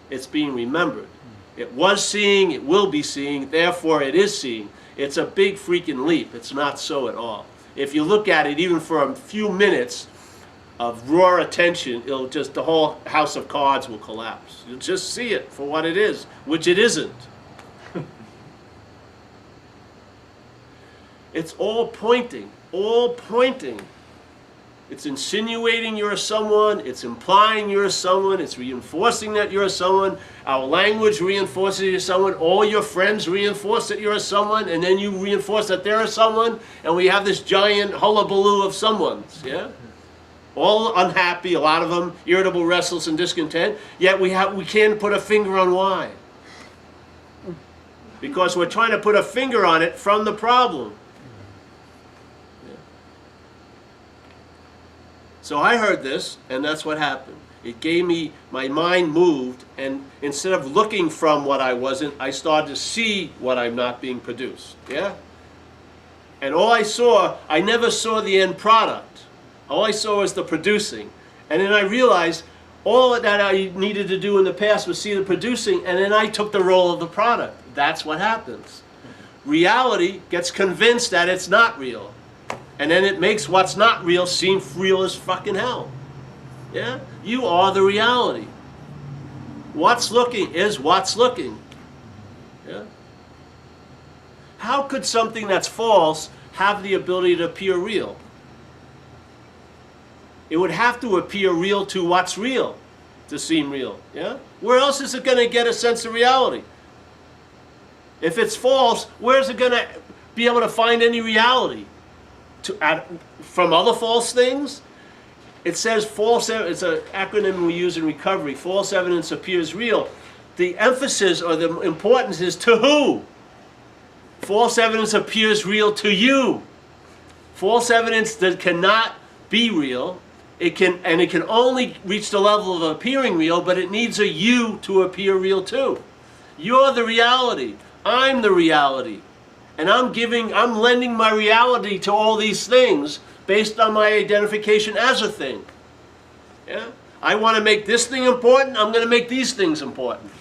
Speaker 1: It's being remembered. It was seeing, it will be seeing, therefore it is seeing. It's a big freaking leap. It's not so at all. If you look at it even for a few minutes of raw attention, it'll just, the whole house of cards will collapse. You'll just see it for what it is, which it isn't. It's all pointing, all pointing. It's insinuating you're someone, it's implying you're someone, it's reinforcing that you're someone. Our language reinforces you're someone, all your friends reinforce that you're someone, and then you reinforce that they're someone, and we have this giant hullabaloo of someones, yeah? All unhappy, a lot of them irritable, restless, and discontent, yet we can't put a finger on why. Because we're trying to put a finger on it from the problem. So I heard this, and that's what happened. It gave me, my mind moved, and instead of looking from what I wasn't, I started to see what I'm not being produced. Yeah? And all I saw, I never saw the end product. All I saw was the producing. And then I realized all that I needed to do in the past was see the producing, and then I took the role of the product. That's what happens. Reality gets convinced that it's not real. And then it makes what's not real seem real as fucking hell. Yeah? You are the reality. What's looking is what's looking. Yeah? How could something that's false have the ability to appear real? It would have to appear real to what's real to seem real. Yeah? Where else is it going to get a sense of reality? If it's false, where is it going to be able to find any reality? From other false things? It says false, it's an acronym we use in recovery, false evidence appears real. The emphasis or the importance is to who? False evidence appears real to you. False evidence that cannot be real, it can only reach the level of appearing real, but it needs a you to appear real too. You're the reality. I'm the reality. And I'm lending my reality to all these things based on my identification as a thing. Yeah? I want to make this thing important, I'm going to make these things important.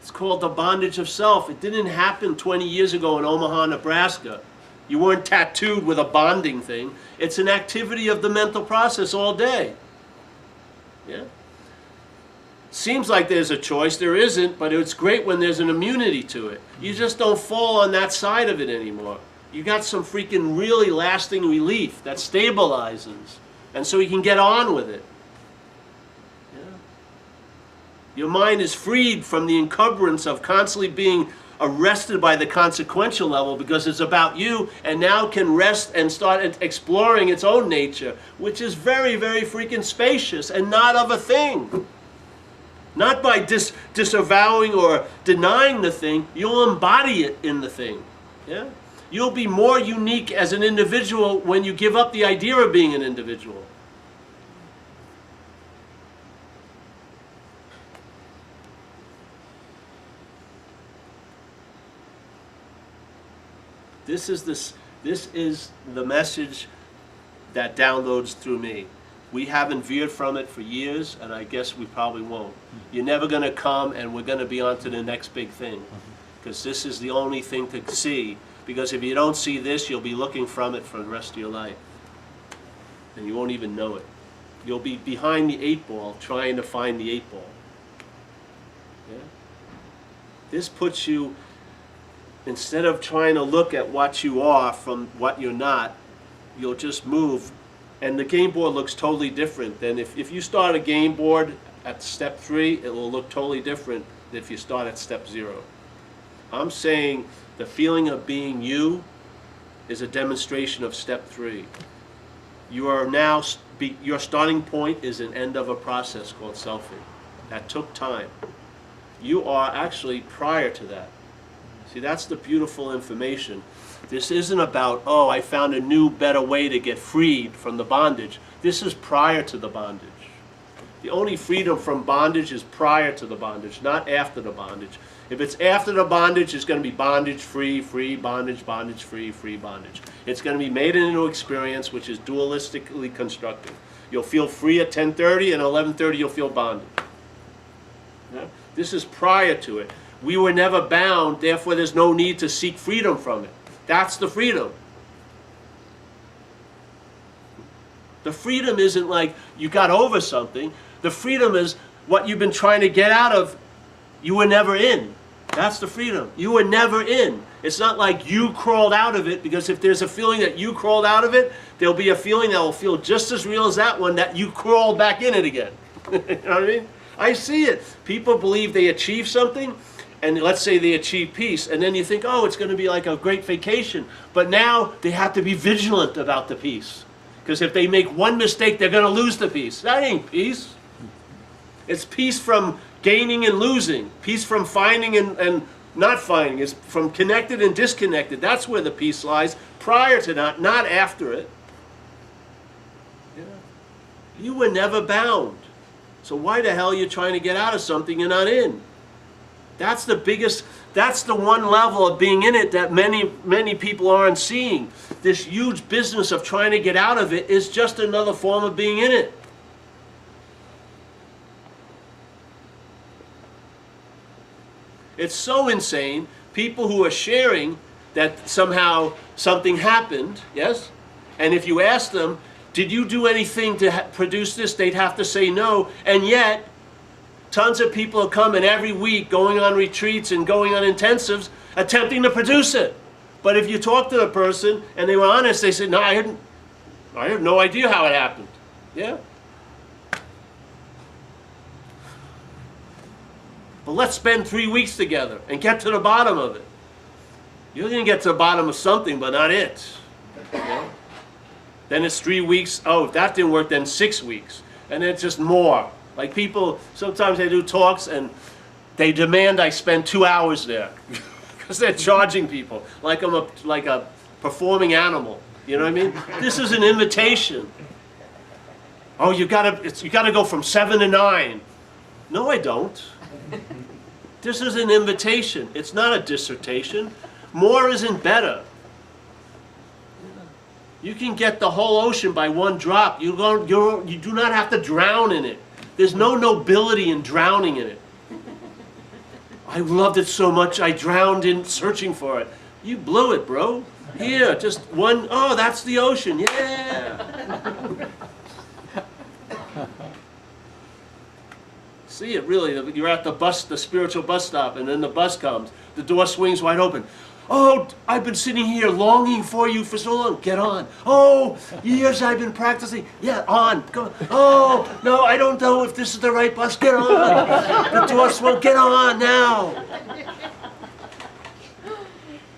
Speaker 1: It's called the bondage of self. It didn't happen 20 years ago in Omaha, Nebraska. You weren't tattooed with a bonding thing. It's an activity of the mental process all day. Yeah? Seems like there's a choice. There isn't, but it's great when there's an immunity to it. You just don't fall on that side of it anymore. You got some freaking really lasting relief that stabilizes, and so you can get on with it. Yeah. Your mind is freed from the encumbrance of constantly being arrested by the consequential level because it's about you, and now can rest and start exploring its own nature, which is very, very freaking spacious and not of a thing. Not by disavowing or denying the thing, you'll embody it in the thing. Yeah? You'll be more unique as an individual when you give up the idea of being an individual. This is the message that downloads through me. We haven't veered from it for years, and I guess we probably won't. You're never going to come and we're going to be on to the next big thing, because this is the only thing to see. Because if you don't see this, you'll be looking from it for the rest of your life, and you won't even know it. You'll be behind the 8 ball trying to find the 8 ball. Yeah? This puts you, instead of trying to look at what you are from what you're not, you'll just move. And the game board looks totally different than if you start a game board at step 3, it will look totally different than if you start at step 0. I'm saying the feeling of being you is a demonstration of step 3. You are now, your starting point is an end of a process called selfing. That took time. You are actually prior to that. See, that's the beautiful information. This isn't about, oh, I found a new, better way to get freed from the bondage. This is prior to the bondage. The only freedom from bondage is prior to the bondage, not after the bondage. If it's after the bondage, it's going to be bondage, free, free, bondage, bondage, free, free, bondage. It's going to be made into experience, which is dualistically constructed. You'll feel free at 10:30, and at 11:30 you'll feel bonded. Yeah? This is prior to it. We were never bound, therefore there's no need to seek freedom from it. That's the freedom. The freedom isn't like you got over something. The freedom is what you've been trying to get out of, you were never in. That's the freedom. You were never in. It's not like you crawled out of it, because if there's a feeling that you crawled out of it, there'll be a feeling that will feel just as real as that one, that you crawled back in it again. You know what I mean? I see it. People believe they achieve something, and let's say they achieve peace, and then you think, oh, it's going to be like a great vacation. But now they have to be vigilant about the peace. Because if they make one mistake, they're going to lose the peace. That ain't peace. It's peace from gaining and losing. Peace from finding and not finding. It's from connected and disconnected. That's where the peace lies, prior to that, not after it. Yeah. You were never bound. So why the hell are you trying to get out of something you're not in? That's the biggest, that's the one level of being in it that many people aren't seeing. This huge business of trying to get out of it is just another form of being in it. It's so insane. People who are sharing that somehow something happened, yes? And if you ask them, did you do anything to produce this? They'd have to say no. And yet, tons of people are coming every week, going on retreats and going on intensives, attempting to produce it. But if you talk to the person and they were honest, they said, no, I have no idea how it happened. Yeah? But let's spend 3 weeks together and get to the bottom of it. You're going to get to the bottom of something, but not it. Yeah? Then it's 3 weeks. Oh, if that didn't work, then 6 weeks. And then it's just more. Like people, sometimes they do talks and they demand I spend 2 hours there. Because they're charging people like I'm a performing animal. You know what I mean? This is an invitation. Oh, you gotta go from 7 to 9. No, I don't. This is an invitation. It's not a dissertation. More isn't better. You can get the whole ocean by one drop. You do not have to drown in it. There's no nobility in drowning in it. I loved it so much I drowned in searching for it. You blew it, bro. Here, just one, oh, that's the ocean, yeah. See it really, you're at the spiritual bus stop, and then the bus comes. The door swings wide open. Oh, I've been sitting here longing for you for so long. Get on. Oh, years I've been practicing. Yeah, on. Go. Oh, no, I don't know if this is the right bus. Get on. The door swung. Get on now.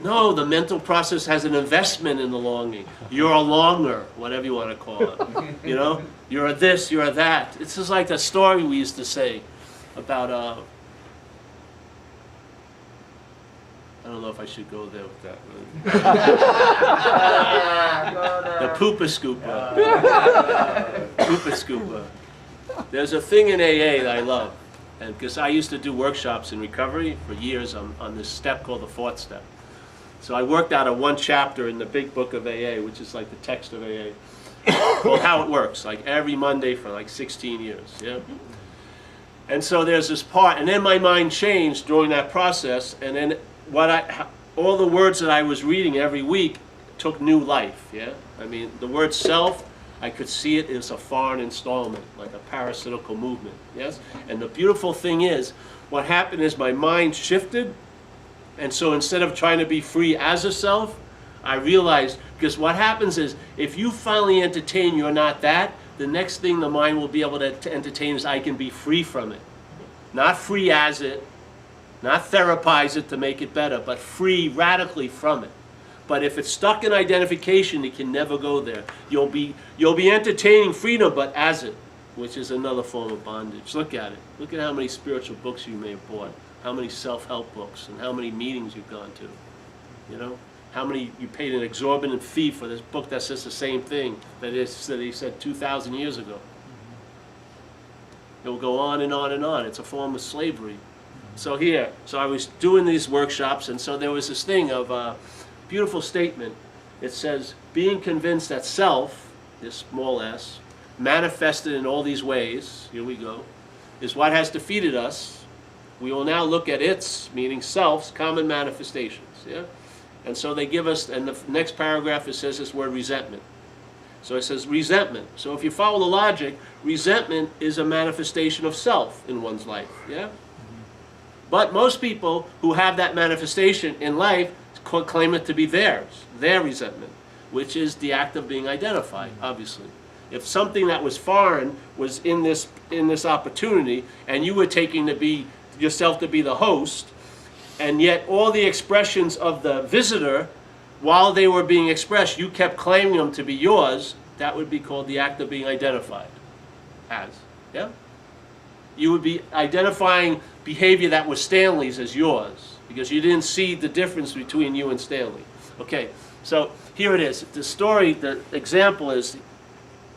Speaker 1: No, the mental process has an investment in the longing. You're a longer, whatever you want to call it. You know, you're a this, you're a that. It's just like the story we used to say about, I don't know if I should go there with that. The poopa scoopa. Poopa scoopa. There's a thing in AA that I love. And because I used to do workshops in recovery for years on this step called the fourth step. So I worked out of one chapter in the big book of AA, which is like the text of AA, called How It Works, like every Monday for like 16 years, yeah? And so there's this part, and then my mind changed during that process, and then all the words that I was reading every week took new life, yeah? I mean, the word self, I could see it as a foreign installment, like a parasitical movement, yes? And the beautiful thing is, what happened is my mind shifted, and so instead of trying to be free as a self, I realized, because what happens is, if you finally entertain you're not that, the next thing the mind will be able to entertain is I can be free from it. Not free as it, not therapize it to make it better, but free radically from it. But if it's stuck in identification, it can never go there. You'll be entertaining freedom, but as it, which is another form of bondage. Look at it. Look at how many spiritual books you may have bought, how many self-help books, and how many meetings you've gone to. You know, how many you paid an exorbitant fee for this book that says the same thing that he said 2,000 years ago. It will go on and on and on. It's a form of slavery. So I was doing these workshops, and so there was this thing of a beautiful statement. It says, being convinced that self, this small s, manifested in all these ways, here we go, is what has defeated us. We will now look at its, meaning self's, common manifestations. Yeah? And so they give us, and the next paragraph it says this word resentment. So it says resentment. So if you follow the logic, resentment is a manifestation of self in one's life. Yeah? But most people who have that manifestation in life claim it to be theirs, their resentment, which is the act of being identified, obviously. If something that was foreign was in this opportunity, and you were taking yourself to be the host, and yet all the expressions of the visitor, while they were being expressed, you kept claiming them to be yours, that would be called the act of being identified as. Yeah? You would be identifying behavior that was Stanley's as yours, because you didn't see the difference between you and Stanley. Okay, so here it is. The story, the example is,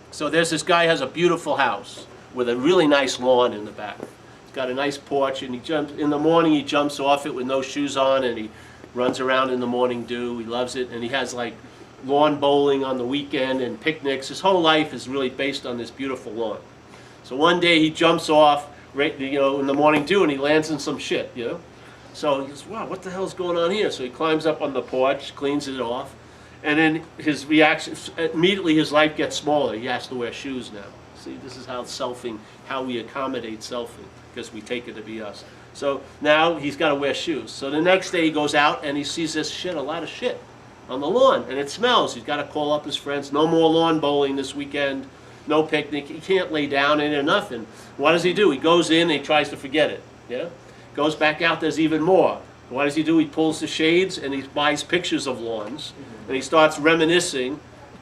Speaker 1: so there's this guy who has a beautiful house with a really nice lawn in the back. He's got a nice porch, and in the morning he jumps off it with no shoes on, and he runs around in the morning dew. He loves it, and he has like lawn bowling on the weekend and picnics. His whole life is really based on this beautiful lawn. So one day he jumps off, in the morning dew, and he lands in some shit, So he goes, wow, what the hell's going on here? So he climbs up on the porch, cleans it off, and then his reaction, immediately his life gets smaller. He has to wear shoes now. See, this is how we accommodate selfing, because we take it to be us. So now he's got to wear shoes. So the next day he goes out and he sees a lot of shit on the lawn, and it smells. He's got to call up his friends. No more lawn bowling this weekend. No picnic. He can't lay down in it or nothing. What does he do? He goes in and he tries to forget it. Yeah? Goes back out, there's even more. What does he do? He pulls the shades and he buys pictures of lawns. And he starts reminiscing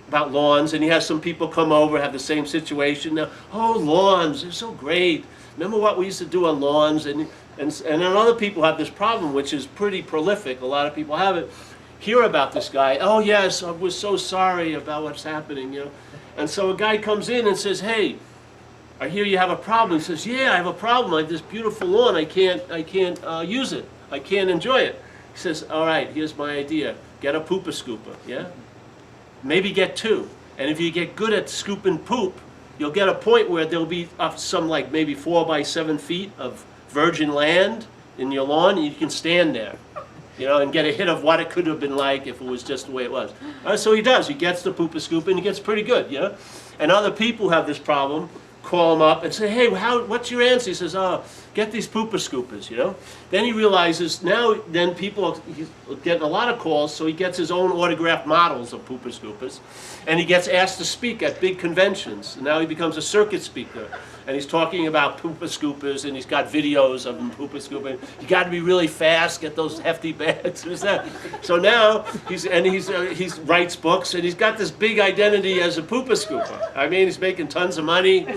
Speaker 1: about lawns, and he has some people come over, have the same situation. Now, oh, lawns, they're so great. Remember what we used to do on lawns? And then other people have this problem, which is pretty prolific. A lot of people have it. Hear about this guy. Oh, yes, I was so sorry about what's happening, And so a guy comes in and says, hey, I hear you have a problem. He says, yeah, I have a problem. I have this beautiful lawn. I can't use it. I can't enjoy it. He says, all right, here's my idea. Get a pooper scooper, yeah? Maybe get two. And if you get good at scooping poop, you'll get a point where there'll be some like maybe 4 by 7 feet of virgin land in your lawn, and you can stand there, and get a hit of what it could have been like if it was just the way it was. So he does. He gets the pooper scoop, and he gets pretty good, And other people who have this problem call him up and say, hey, what's your answer? He says, oh, get these pooper scoopers, Then he realizes he's getting a lot of calls, so he gets his own autographed models of pooper scoopers, and he gets asked to speak at big conventions. And now he becomes a circuit speaker, and he's talking about pooper scoopers, and he's got videos of him pooper scooping. You got to be really fast, get those hefty bags. So now he writes books, and he's got this big identity as a pooper scooper. I mean, he's making tons of money,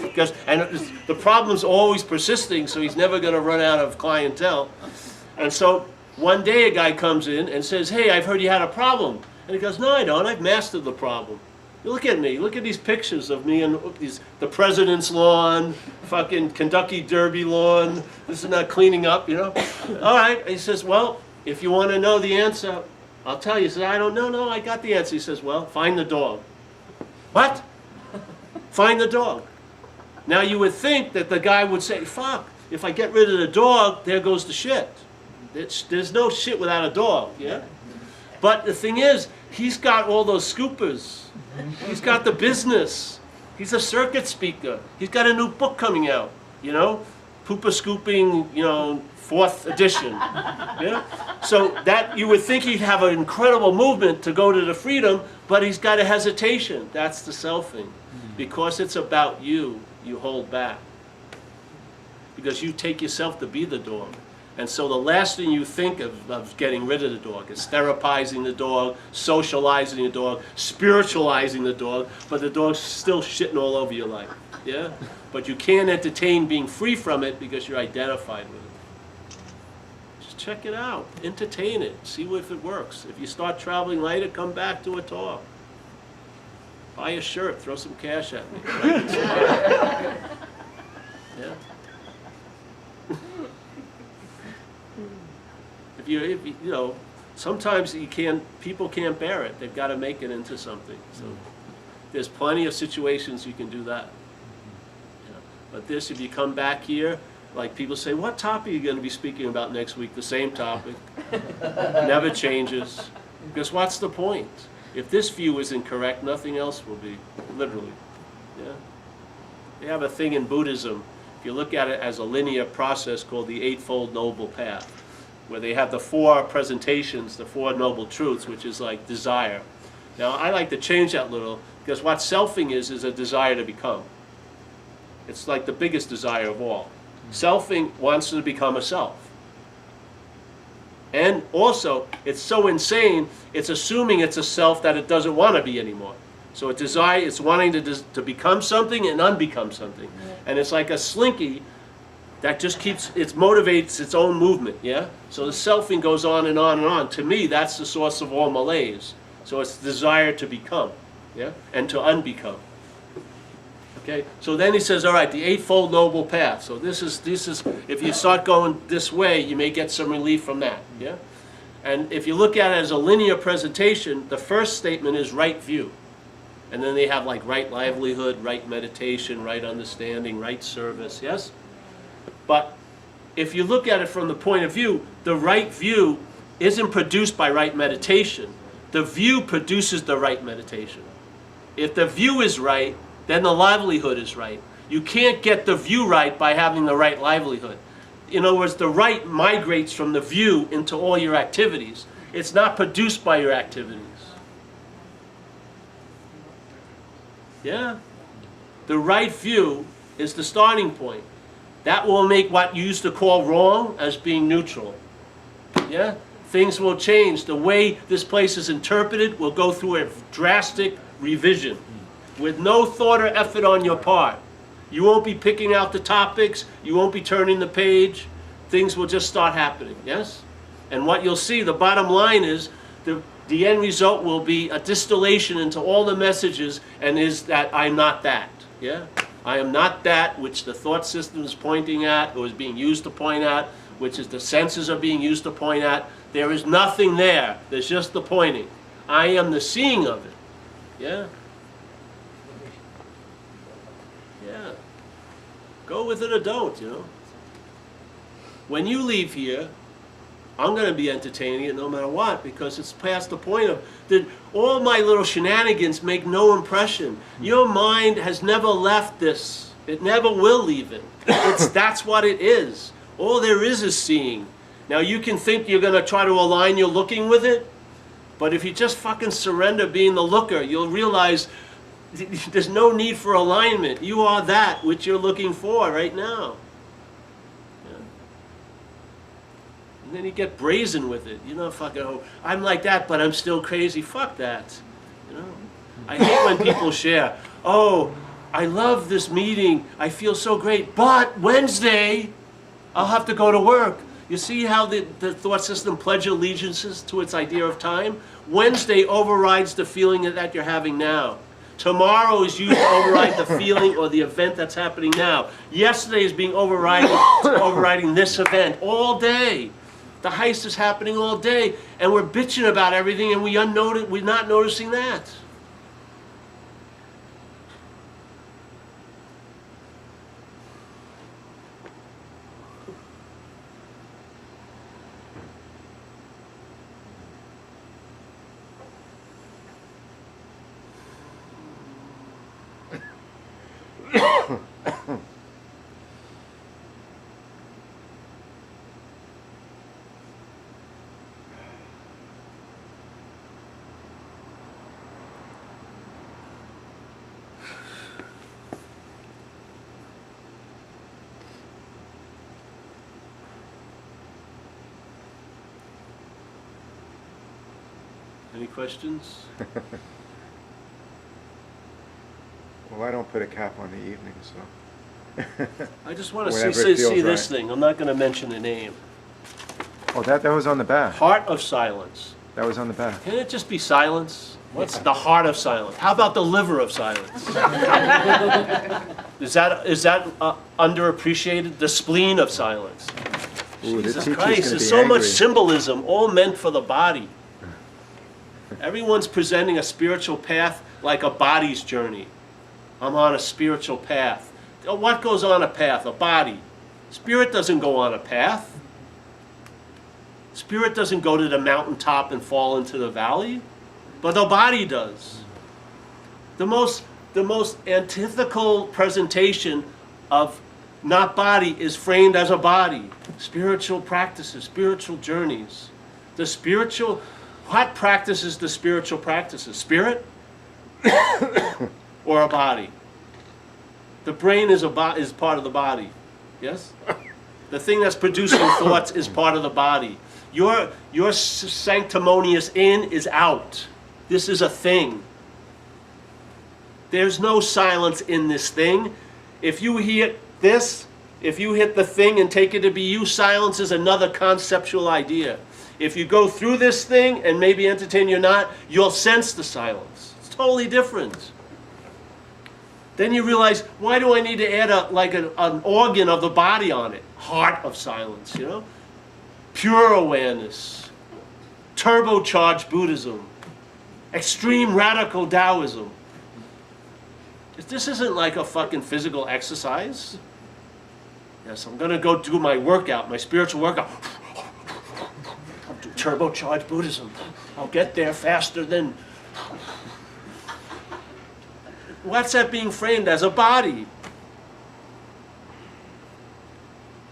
Speaker 1: and the problem's always persisting, so he's never going to run out of clientele. And so one day a guy comes in and says, hey, I've heard you had a problem. And he goes, no, I don't. I've mastered the problem. Look at me. Look at these pictures of me and the president's lawn, fucking Kentucky Derby lawn. This is not cleaning up, All right. And he says, well, if you want to know the answer, I'll tell you. He says, I don't know, no, I got the answer. He says, well, find the dog. What? Find the dog. Now you would think that the guy would say, fuck, if I get rid of the dog, there goes the shit. There's no shit without a dog, yeah? But the thing is, he's got all those scoopers. He's got the business. He's a circuit speaker. He's got a new book coming out, you know? Poopa Scooping, you know, 4th edition. Yeah? So that you would think he'd have an incredible movement to go to the freedom, but he's got a hesitation. That's the selfing. Because it's about you, you hold back. Because you take yourself to be the dog. And so the last thing you think of getting rid of the dog is therapizing the dog, socializing the dog, spiritualizing the dog, but the dog's still shitting all over your life. Yeah? But you can't entertain being free from it because you're identified with it. Just check it out. Entertain it. See if it works. If you start traveling later, come back to a talk. Buy a shirt. Throw some cash at me. Yeah? If you know, sometimes people can't bear it. They've got to make it into something. So there's plenty of situations you can do that. Yeah. But this, if you come back here, like people say, what topic are you going to be speaking about next week? The same topic. Never changes. Because what's the point? If this view is incorrect, nothing else will be, literally. Yeah. They have a thing in Buddhism, if you look at it as a linear process called the Eightfold Noble Path, where they have the 4 presentations, the 4 noble truths, which is like desire. Now, I like to change that a little, because what selfing is a desire to become. It's like the biggest desire of all. Selfing wants to become a self. And also, it's so insane, it's assuming it's a self that it doesn't want to be anymore. So it's wanting to become something and unbecome something. And it's like a slinky that just motivates its own movement, yeah? So the selfing goes on and on and on. To me, that's the source of all malaise. So it's the desire to become, yeah? And to unbecome. Okay? So then he says, all right, the Eightfold Noble Path. So this is, if you start going this way, you may get some relief from that, yeah? And if you look at it as a linear presentation, the first statement is right view. And then they have like right livelihood, right meditation, right understanding, right service, yes? But if you look at it from the point of view, the right view isn't produced by right meditation. The view produces the right meditation. If the view is right, then the livelihood is right. You can't get the view right by having the right livelihood. In other words, the right migrates from the view into all your activities. It's not produced by your activities. Yeah? The right view is the starting point. That will make what you used to call wrong as being neutral. Yeah? Things will change. The way this place is interpreted will go through a drastic revision with no thought or effort on your part. You won't be picking out the topics. You won't be turning the page. Things will just start happening. Yes? And what you'll see, the bottom line is, the end result will be a distillation into all the messages, and is that I'm not that. Yeah? I am not that which the thought system is pointing at, or is being used to point at, which is the senses are being used to point at. There is nothing there. There's just the pointing. I am the seeing of it. Yeah? Yeah. Go with it or don't, you know. When you leave here, I'm going to be entertaining it no matter what, because it's past the point of that all my little shenanigans make no impression. Your mind has never left this. It never will leave it. That's what it is. All there is seeing. Now you can think you're going to try to align your looking with it, but if you just fucking surrender being the looker, you'll realize there's no need for alignment. You are that which you're looking for right now. And then you get brazen with it. You know, fucking, oh, I'm like that, but I'm still crazy. Fuck that. You know? I hate when people share, oh, I love this meeting. I feel so great. But Wednesday, I'll have to go to work. You see how the thought system pledges allegiances to its idea of time? Wednesday overrides the feeling that you're having now. Tomorrow is used to override the feeling or the event that's happening now. Yesterday is being overriding this event all day. The heist is happening all day, and we're bitching about everything, and we're not noticing that. Any questions?
Speaker 5: Well, I don't put a cap on the evening, so.
Speaker 1: I just want to
Speaker 5: Whenever
Speaker 1: see
Speaker 5: it feels
Speaker 1: this
Speaker 5: right.
Speaker 1: thing. I'm not going to mention the name.
Speaker 5: Oh, that was on the back.
Speaker 1: Heart of silence.
Speaker 5: That was on the back.
Speaker 1: Can it just be silence? What's the heart of silence? How about the liver of silence? Is that underappreciated? The spleen of silence.
Speaker 5: Ooh, the
Speaker 1: Jesus
Speaker 5: teacher's
Speaker 1: Christ,
Speaker 5: gonna
Speaker 1: there's
Speaker 5: be
Speaker 1: so much
Speaker 5: angry.
Speaker 1: symbolism, all meant for the body. Everyone's presenting a spiritual path like a body's journey. I'm on a spiritual path. What goes on a path? A body. Spirit doesn't go on a path. Spirit doesn't go to the mountaintop and fall into the valley, but the body does. The most antithetical presentation of not body is framed as a body. Spiritual practices, spiritual journeys. What practices the spiritual practices? Spirit or a body? The brain is part of the body. Yes? The thing that's producing thoughts is part of the body. Your sanctimonious in is out. This is a thing. There's no silence in this thing. If you hit this, if you hit the thing and take it to be you, silence is another conceptual idea. If you go through this thing and maybe entertain you're not, you'll sense the silence. It's totally different. Then you realize, why do I need to add an organ of the body on it? Heart of silence, you know? Pure awareness. Turbocharged Buddhism. Extreme radical Taoism. This isn't like a fucking physical exercise. Yes, I'm going to go do my workout, my spiritual workout. I'll do turbocharged Buddhism. I'll get there faster than... What's that being framed as? A body.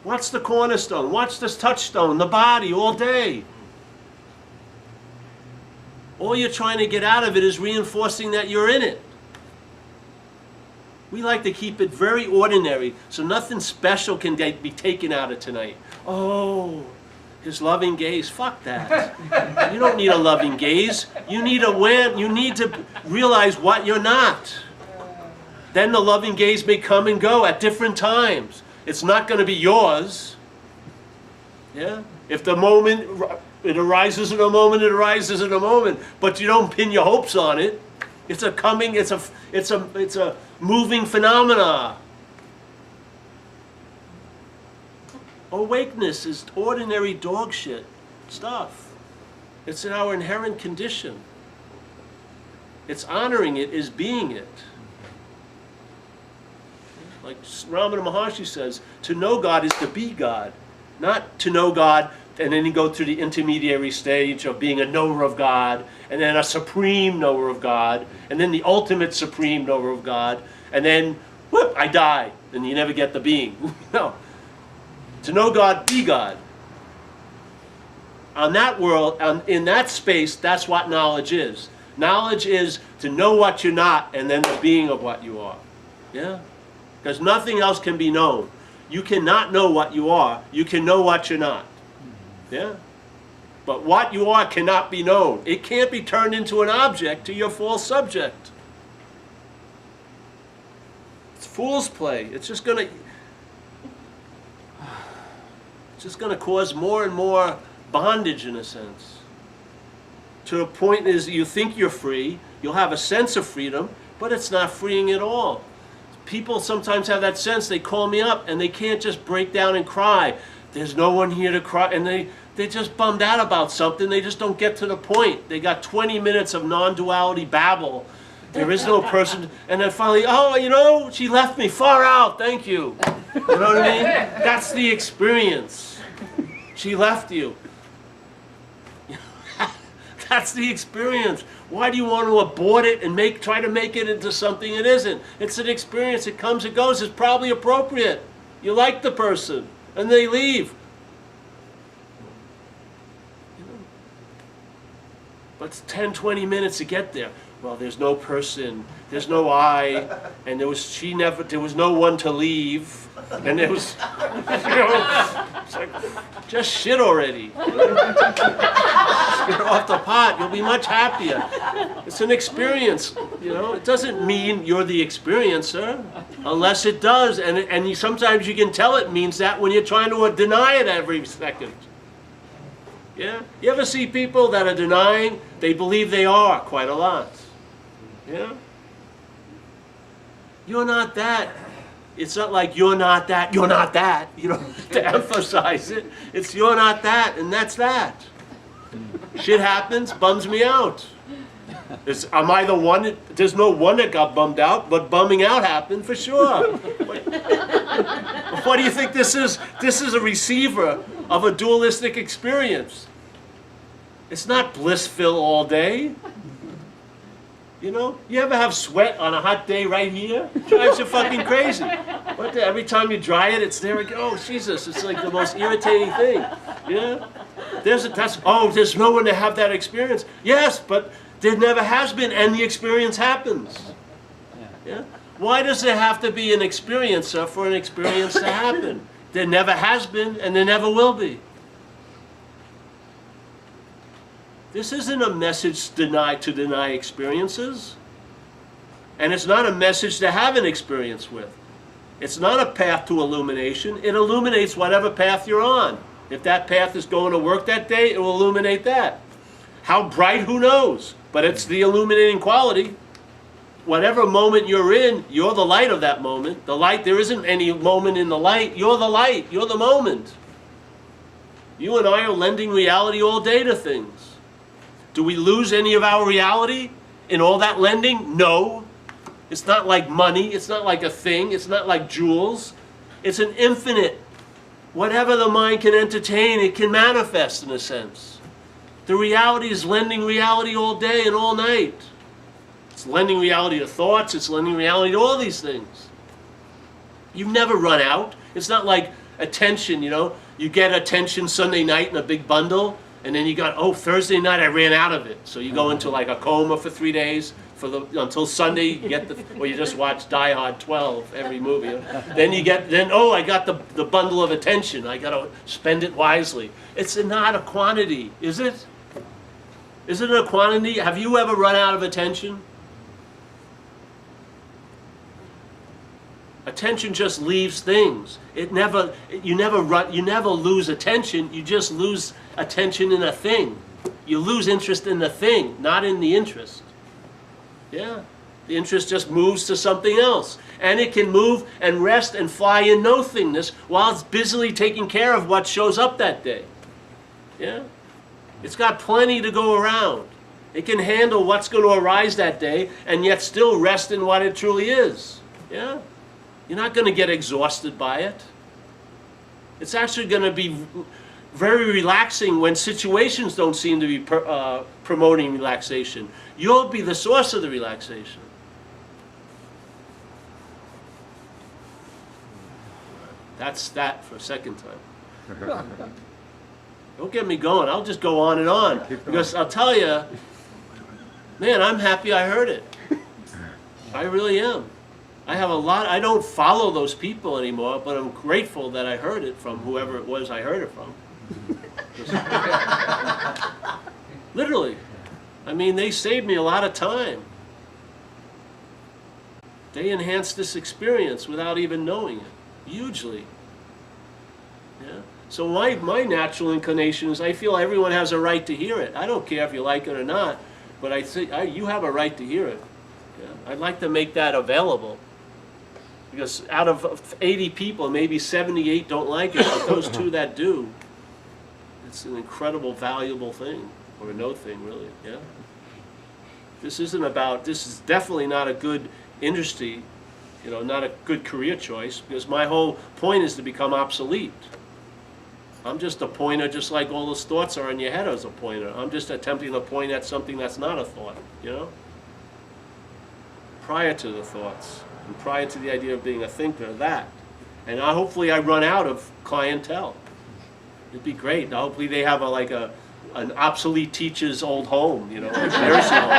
Speaker 1: What's the cornerstone? What's this touchstone? The body all day. All you're trying to get out of it is reinforcing that you're in it. We like to keep it very ordinary, so nothing special can be taken out of tonight. Oh, his loving gaze. Fuck that. You don't need a loving gaze. You need to realize what you're not. Then the loving gaze may come and go at different times. It's not going to be yours. Yeah? If the moment it arises in a moment, it arises in a moment. But you don't pin your hopes on it. It's a moving phenomena. Awakeness is ordinary dog shit stuff. It's in our inherent condition. It's honoring it is being it. Like Ramana Maharshi says, to know God is to be God. Not to know God and then you go through the intermediary stage of being a knower of God, and then a supreme knower of God, and then the ultimate supreme knower of God, and then, whoop, I die, and you never get the being. No. To know God, be God. On that world, in that space, that's what knowledge is. Knowledge is to know what you're not, and then the being of what you are. Yeah? Because nothing else can be known. You cannot know what you are. You can know what you're not. Yeah? But what you are cannot be known. It can't be turned into an object to your false subject. It's fool's play. It's just going to cause more and more bondage in a sense. To the point is you think you're free, you'll have a sense of freedom, but it's not freeing at all. People sometimes have that sense, they call me up and they can't just break down and cry. There's no one here to cry, and they're just bummed out about something. They just don't get to the point. They got 20 minutes of non-duality babble. There is no person, and then finally, oh, you know, she left me far out, thank you. You know what I mean? That's the experience. She left you. That's the experience. Why do you want to abort it and try to make it into something it isn't? It's an experience. It comes and goes. It's probably appropriate. You like the person, and they leave. But it's 10, 20 minutes to get there. Well, there's no person, there's no I, and there was no one to leave, and there was, you know, it's like, just shit already. Just get off the pot, you'll be much happier. It's an experience, you know. It doesn't mean you're the experiencer, unless it does, and sometimes you can tell it means that when you're trying to deny it every second. Yeah? You ever see people that are denying? They believe they are quite a lot. Yeah? You're not that. It's not like you're not that, you're not that, you know, to emphasize it. It's you're not that, and that's that. Shit happens, bums me out. Am I the one? There's no one that got bummed out, but bumming out happened for sure. What do you think this is? This is a receiver of a dualistic experience. It's not blissful all day. You know? You ever have sweat on a hot day right here? It drives you fucking crazy. Every time you dry it, it's there again. Oh, Jesus, it's like the most irritating thing. Yeah? There's no one to have that experience. Yes, but there never has been, and the experience happens. Yeah? Why does there have to be an experiencer for an experience to happen? There never has been, and there never will be. This isn't a message to deny experiences. And it's not a message to have an experience with. It's not a path to illumination. It illuminates whatever path you're on. If that path is going to work that day, it will illuminate that. How bright, who knows? But it's the illuminating quality. Whatever moment you're in, you're the light of that moment. The light, there isn't any moment in the light. You're the light. You're the moment. You and I are lending reality all day to things. Do we lose any of our reality in all that lending? No. It's not like money. It's not like a thing. It's not like jewels. It's an infinite. Whatever the mind can entertain, it can manifest in a sense. The reality is lending reality all day and all night. It's lending reality to thoughts. It's lending reality to all these things. You never run out. It's not like attention, you know. You get attention Sunday night in a big bundle, and then you got, oh, Thursday night I ran out of it. So you go into like a coma for 3 days until Sunday you get or you just watch Die Hard 12 every movie. Then oh, I got the bundle of attention. I got to spend it wisely. It's not a quantity, is it? Is it a quantity? Have you ever run out of attention? Attention just leaves things. You never lose attention. You just lose attention in a thing. You lose interest in the thing, not in the interest. Yeah. The interest just moves to something else. And it can move and rest and fly in no-thingness while it's busily taking care of what shows up that day. Yeah. It's got plenty to go around. It can handle what's going to arise that day and yet still rest in what it truly is. Yeah. You're not going to get exhausted by it. It's actually going to be very relaxing when situations don't seem to be promoting relaxation. You'll be the source of the relaxation. That's that for a second time. Don't get me going. I'll just go on and on. Because I'll tell you, man, I'm happy I heard it. I really am. I have a lot. I don't follow those people anymore, but I'm grateful that I heard it from whoever it was I heard it from. Literally. I mean, they saved me a lot of time. They enhanced this experience without even knowing it. Hugely. Yeah. So my natural inclination is I feel everyone has a right to hear it. I don't care if you like it or not, but I think you have a right to hear it. Yeah. I'd like to make that available. Because out of 80 people, maybe 78 don't like it, but those 2 that do, it's an incredible, valuable thing, or no thing, really, yeah? This is definitely not a good industry, you know, not a good career choice, because my whole point is to become obsolete. I'm just a pointer, just like all those thoughts are in your head as a pointer. I'm just attempting to point at something that's not a thought, you know? Prior to the thoughts, and prior to the idea of being a thinker, that. And hopefully I run out of clientele. It'd be great. Now, hopefully they have an obsolete teacher's old home, you know, like a nursing home.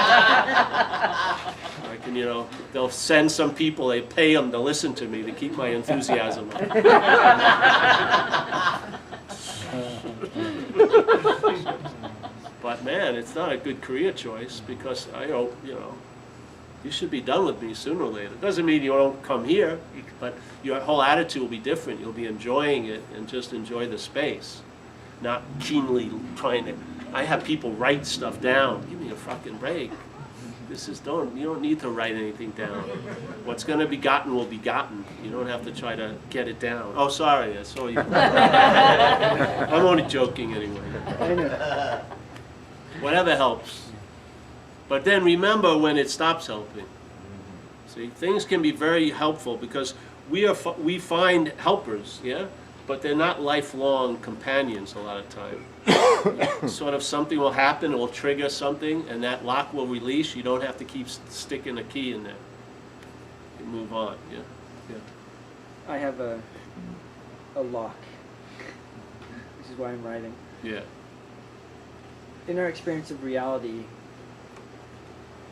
Speaker 1: I can, you know, they'll send some people, they pay them to listen to me to keep my enthusiasm up. But man, it's not a good career choice, because I hope, you know, you should be done with me sooner or later. Doesn't mean you don't come here, but your whole attitude will be different. You'll be enjoying it and just enjoy the space, not keenly trying to. I have people write stuff down. Give me a fucking break. You don't need to write anything down. What's going to be gotten will be gotten. You don't have to try to get it down. Oh, sorry, I saw you. I'm only joking anyway. Whatever helps. But then remember when it stops helping. See, things can be very helpful because we find helpers, yeah? But they're not lifelong companions a lot of time. Sort of something will happen, it will trigger something, and that lock will release. You don't have to keep sticking a key in there. You move on, yeah? Yeah.
Speaker 6: I have a lock. This is why I'm writing.
Speaker 1: Yeah.
Speaker 6: In our experience of reality,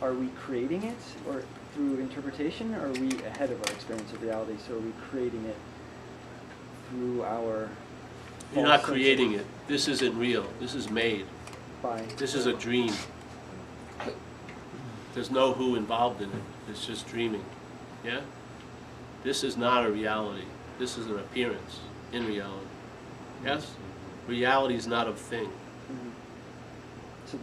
Speaker 6: are we creating it, or through interpretation, or are we ahead of our experience of reality? So are we creating it through our...
Speaker 1: You're not creating it. This isn't real. This is made.
Speaker 6: By...
Speaker 1: This is a dream. There's no who involved in it. It's just dreaming. Yeah? This is not a reality. This is an appearance in reality. Yes? Reality is not a thing.
Speaker 6: Mm-hmm. So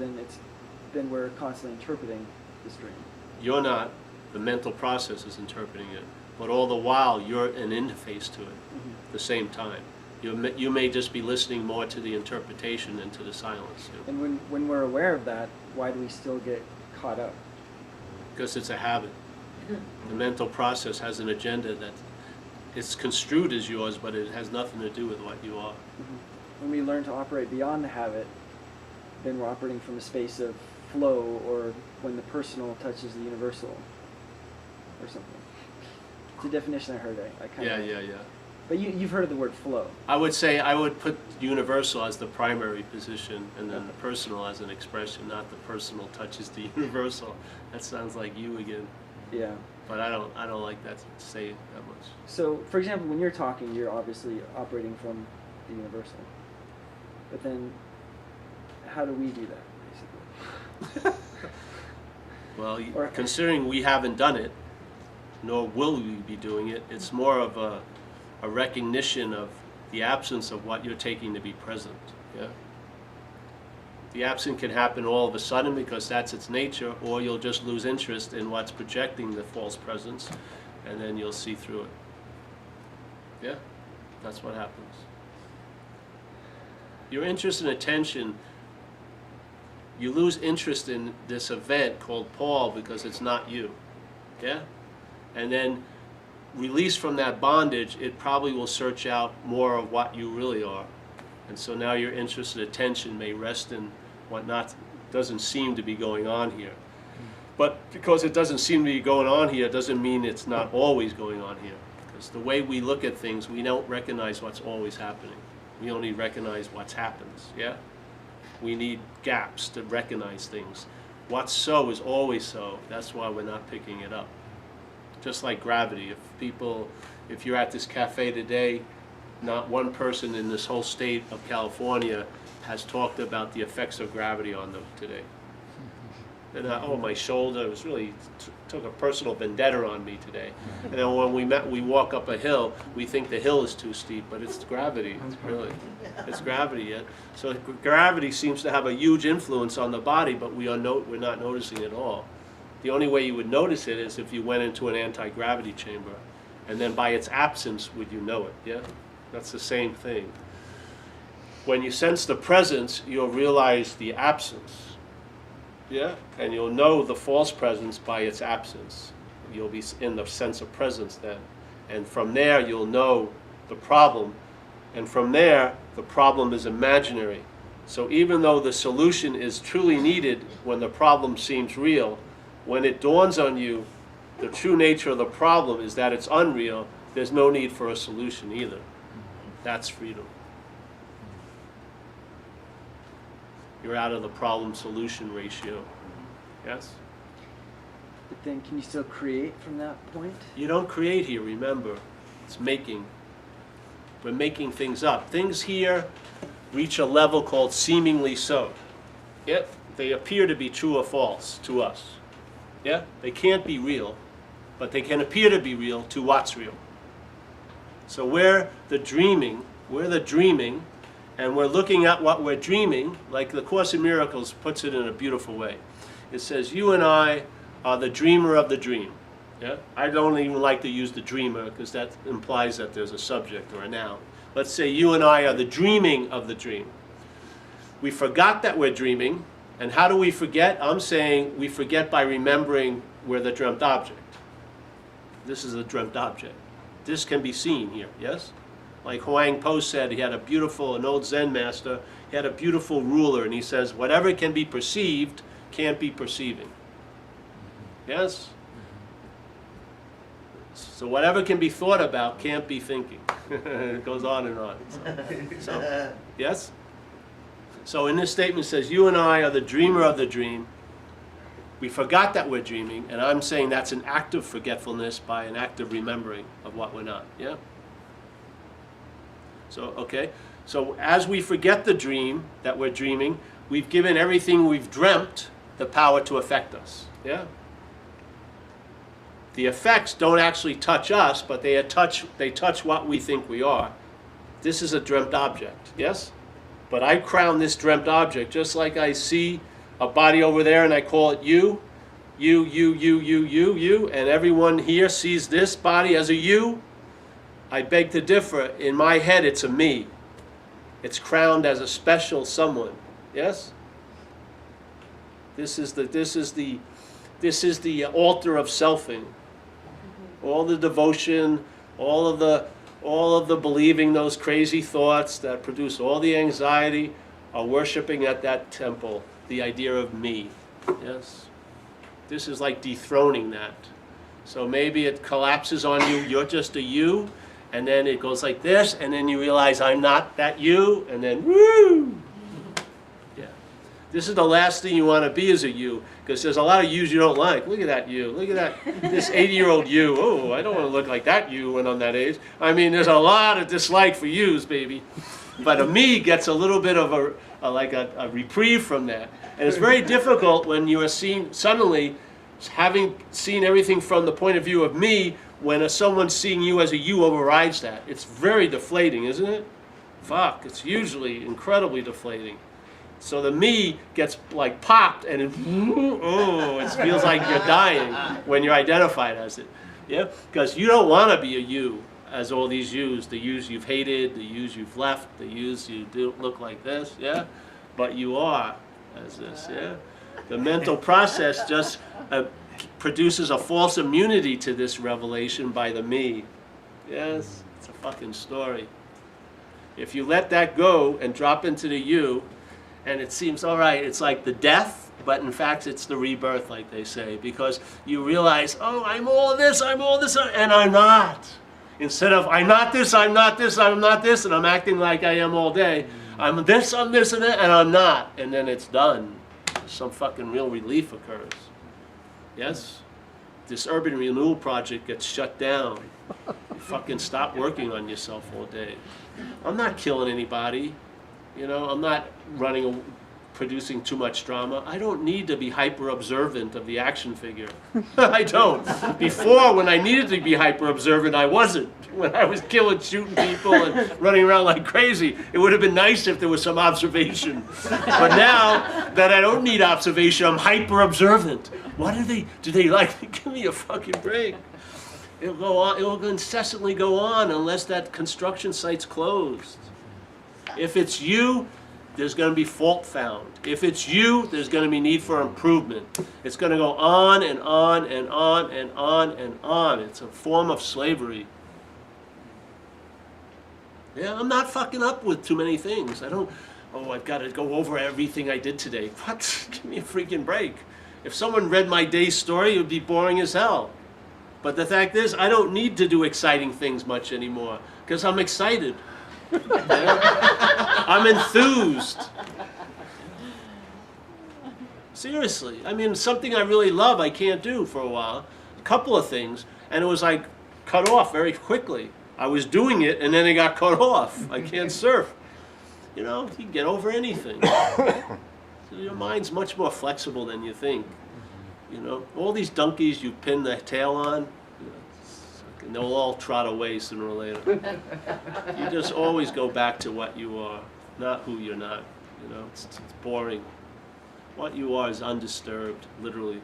Speaker 6: then we're constantly interpreting this dream.
Speaker 1: You're not. The mental process is interpreting it. But all the while, you're an interface to it at the same time. You may just be listening more to the interpretation than to the silence. You know?
Speaker 6: And when we're aware of that, why do we still get caught up?
Speaker 1: Because it's a habit. The mental process has an agenda that it's construed as yours, but it has nothing to do with what you are.
Speaker 6: Mm-hmm. When we learn to operate beyond the habit, then we're operating from a space of flow, or when the personal touches the universal, or something. It's a definition I heard. I kind of...
Speaker 1: Yeah.
Speaker 6: But you've heard of the word flow.
Speaker 1: I would say I would put universal as the primary position, and then the personal as an expression, not the personal touches the universal. That sounds like you again.
Speaker 6: Yeah.
Speaker 1: But I don't like that to say that much.
Speaker 6: So, for example, when you're talking, you're obviously operating from the universal. But then, how do we do that, basically?
Speaker 1: Well, considering we haven't done it, nor will we be doing it, it's more of a recognition of the absence of what you're taking to be present. Yeah. The absence can happen all of a sudden because that's its nature, or you'll just lose interest in what's projecting the false presence, and then you'll see through it. Yeah, that's what happens. Your interest and attention, you lose interest in this event called Paul because it's not you. Yeah? And then released from that bondage, it probably will search out more of what you really are. And so now your interest and attention may rest in what doesn't seem to be going on here. But because it doesn't seem to be going on here doesn't mean it's not always going on here. Because the way we look at things, we don't recognize what's always happening. We only recognize what's happens, yeah? We need gaps to recognize things. What's so is always so. That's why we're not picking it up. Just like gravity. If you're at this cafe today, not one person in this whole state of California has talked about the effects of gravity on them today. And my shoulder, it was really took a personal vendetta on me today. And then when we walk up a hill, we think the hill is too steep, but it's gravity, really. It's gravity, yeah. So gravity seems to have a huge influence on the body, but we're not noticing it at all. The only way you would notice it is if you went into an anti-gravity chamber And then by its absence would you know it, yeah? That's the same thing. When you sense the presence, you'll realize the absence, yeah? And you'll know the false presence by its absence. You'll be in the sense of presence then. And from there, you'll know the problem. And from there, the problem is imaginary. So even though the solution is truly needed when the problem seems real, when it dawns on you, the true nature of the problem is that it's unreal, there's no need for a solution either. That's freedom. You're out of the problem-solution ratio. Yes?
Speaker 6: But then can you still create from that point?
Speaker 1: You don't create here, remember. It's making. We're making things up. Things here reach a level called seemingly so. Yet they appear to be true or false to us. Yeah? They can't be real, but they can appear to be real to what's real. So we're the dreaming, and we're looking at what we're dreaming, like the Course in Miracles puts it in a beautiful way. It says, you and I are the dreamer of the dream. Yeah? I don't even like to use the dreamer because that implies that there's a subject or a noun. Let's say you and I are the dreaming of the dream. We forgot that we're dreaming, and how do we forget? I'm saying we forget by remembering we're the dreamt object. This is a dreamt object. This can be seen here, yes? Like Huang Po said, he had an old Zen master, he had a beautiful ruler, and he says, whatever can be perceived can't be perceiving. Yes? So whatever can be thought about can't be thinking. It goes on and on. So, yes? So in this statement it says, you and I are the dreamer of the dream. We forgot that we're dreaming, and I'm saying that's an act of forgetfulness by an act of remembering of what we're not. Yeah? So, okay. So as we forget the dream that we're dreaming, we've given everything we've dreamt the power to affect us. Yeah? The effects don't actually touch us, but they touch what we think we are. This is a dreamt object, yes? But I crown this dreamt object just like I see a body over there and I call it you, and everyone here sees this body as a you. I beg to differ. In my head, it's a me. It's crowned as a special someone, yes? This is the altar of selfing. All the devotion, all of the believing those crazy thoughts that produce all the anxiety are worshiping at that temple the idea of me. Yes? This is like dethroning that. So maybe it collapses on you, you're just a you, and then it goes like this, and then you realize I'm not that you, and then woo! Yeah. This is the last thing you want to be as a you, because there's a lot of yous you don't like. Look at that you. Look at that, this 80-year-old you. Oh, I don't want to look like that you when I'm that age. I mean, there's a lot of dislike for yous, baby. But a me gets a little bit of a reprieve from that. And it's very difficult when you are suddenly having seen everything from the point of view of me, when someone seeing you as a you overrides that. It's very deflating, isn't it? Fuck, it's usually incredibly deflating. So the me gets like popped and it feels like you're dying when you're identified as it. Yeah? Because you don't want to be a you as all these yous, the yous you've hated, the yous you've left, the yous you don't look like this, yeah? But you are as this, yeah? The mental process just produces a false immunity to this revelation by the me. Yes? It's a fucking story. If you let that go and drop into the you, and it seems, all right, it's like the death, but in fact it's the rebirth, like they say, because you realize, oh, I'm all this, and I'm not. Instead of, I'm not this, I'm not this, I'm not this, and I'm acting like I am all day. I'm this, and that, and I'm not. And then it's done. Some fucking real relief occurs. Yes? This urban renewal project gets shut down. You fucking stop working on yourself all day. I'm not killing anybody. You know, I'm not producing too much drama. I don't need to be hyper observant of the action figure. I don't. Before, when I needed to be hyper observant, I wasn't. When I was killing, shooting people and running around like crazy, it would have been nice if there was some observation. But now that I don't need observation, I'm hyper observant. What do they like? Give me a fucking break. It'll go on. It will incessantly go on unless that construction site's closed. If it's you, there's going to be fault found. If it's you, there's going to be need for improvement. It's going to go on and on and on and on and on. It's a form of slavery. Yeah, I'm not fucking up with too many things. I don't, oh, I've got to go over everything I did today. What? Give me a freaking break. If someone read my day's story, it would be boring as hell. But the fact is, I don't need to do exciting things much anymore because I'm excited. Yeah? I'm enthused. Seriously. I mean, something I really love I can't do for a while. A couple of things. And it was like cut off very quickly. I was doing it and then it got cut off. I can't surf. You know, you can get over anything. So your mind's much more flexible than you think. You know, all these donkeys you pin the tail on, they'll all trot away sooner or later. You just always go back to what you are, not who you're not. You know, it's boring. What you are is undisturbed, literally.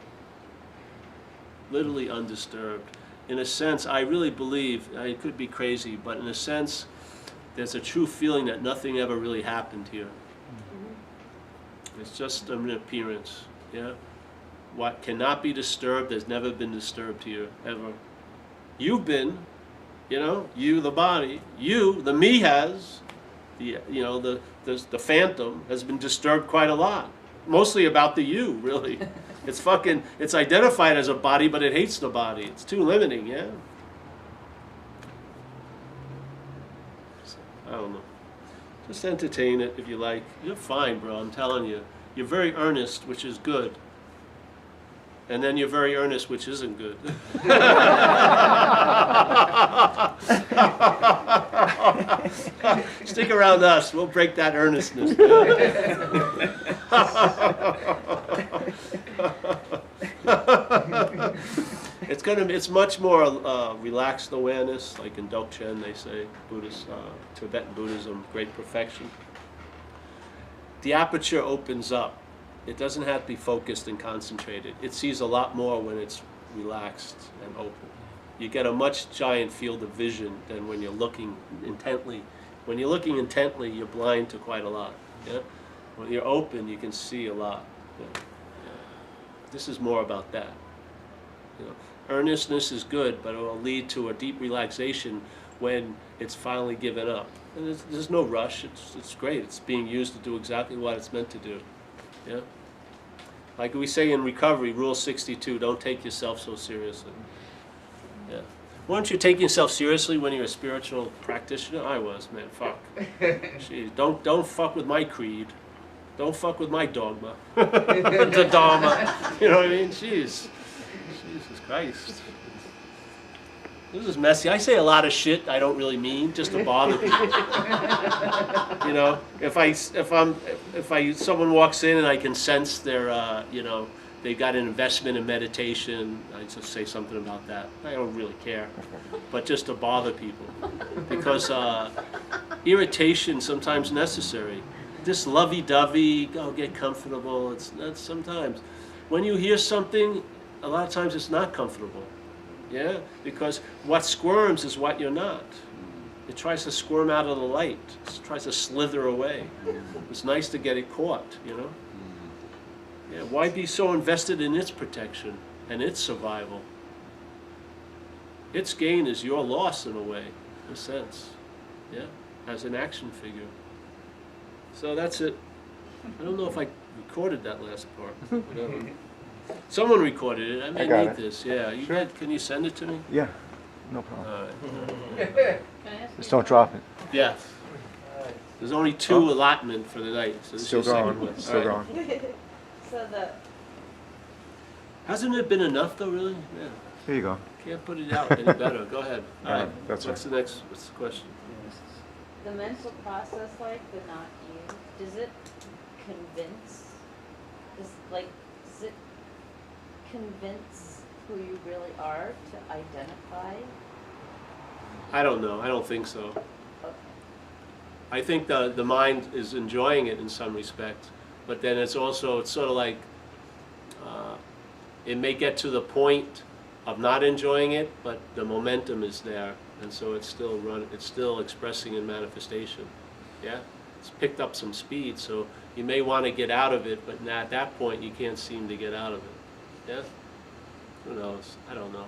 Speaker 1: Literally undisturbed. In a sense, I really believe, I could be crazy, but in a sense, there's a true feeling that nothing ever really happened here. It's just an appearance, yeah? What cannot be disturbed has never been disturbed here, ever. You've been, you know, you, the body, you, the me has, the, you know, the phantom has been disturbed quite a lot. Mostly about the you, really. It's fucking, it's identified as a body, but it hates the body. It's too limiting, yeah? So, I don't know. Just entertain it if you like. You're fine, bro, I'm telling you. You're very earnest, which is good. And then you're very earnest, which isn't good. Stick around us, we'll break that earnestness. It's much more relaxed awareness, like in Dokchen they say, Buddhist, Tibetan Buddhism, great perfection. The aperture opens up. It doesn't have to be focused and concentrated. It sees a lot more when it's relaxed and open. You get a much giant field of vision than when you're looking intently. When you're looking intently, you're blind to quite a lot. Yeah? When you're open, you can see a lot. Yeah? Yeah. This is more about that. You know, earnestness is good, but it will lead to a deep relaxation when it's finally given up. And there's no rush. It's great. It's being used to do exactly what it's meant to do. Yeah? Like we say in recovery, Rule 62, don't take yourself so seriously. Yeah. Weren't you taking yourself seriously when you're a spiritual practitioner? I was, man. Fuck. Jeez, don't fuck with my creed. Don't fuck with my dogma. The dharma. You know what I mean? Jeez. Jesus Christ. This is messy. I say a lot of shit I don't really mean just to bother people. You know, if someone walks in and I can sense their, you know, they've got an investment in meditation, I just say something about that. I don't really care, but just to bother people, because irritation sometimes necessary. This lovey-dovey, oh, get comfortable. That's sometimes when you hear something, a lot of times it's not comfortable. Yeah, because what squirms is what you're not. It tries to squirm out of the light. It tries to slither away. It's nice to get it caught, you know? Yeah, why be so invested in its protection and its survival? Its gain is your loss in a way, in a sense. Yeah, as an action figure. So that's it. I don't know if I recorded that last part. Whatever. Someone recorded it. I may
Speaker 5: got
Speaker 1: need
Speaker 5: it.
Speaker 1: this. Yeah, you
Speaker 5: Sure.
Speaker 1: did. Can you send it to me?
Speaker 5: Yeah, no problem.
Speaker 1: All right.
Speaker 4: Can I ask
Speaker 5: Just
Speaker 4: you
Speaker 5: don't drop it.
Speaker 1: Yeah. There's only 2 allotment for the night, so this
Speaker 5: Still
Speaker 1: is your second
Speaker 5: going.
Speaker 1: one.
Speaker 5: Still
Speaker 1: All right.
Speaker 5: going.
Speaker 4: So
Speaker 1: Hasn't it been enough though, really? Yeah.
Speaker 5: Here you go.
Speaker 1: Can't put it out any better. Go ahead. All right.
Speaker 5: That's
Speaker 1: What's the next? What's the question?
Speaker 4: the mental process, like the not you, does it convince? Does it convince who you really are to identify?
Speaker 1: I don't know. I don't think so.
Speaker 4: Okay.
Speaker 1: I think the mind is enjoying it in some respect, but then it's sort of like it may get to the point of not enjoying it, but the momentum is there, and so it's still expressing in manifestation. Yeah, it's picked up some speed, so you may want to get out of it, but at that point you can't seem to get out of it. Yeah, who knows? I don't know.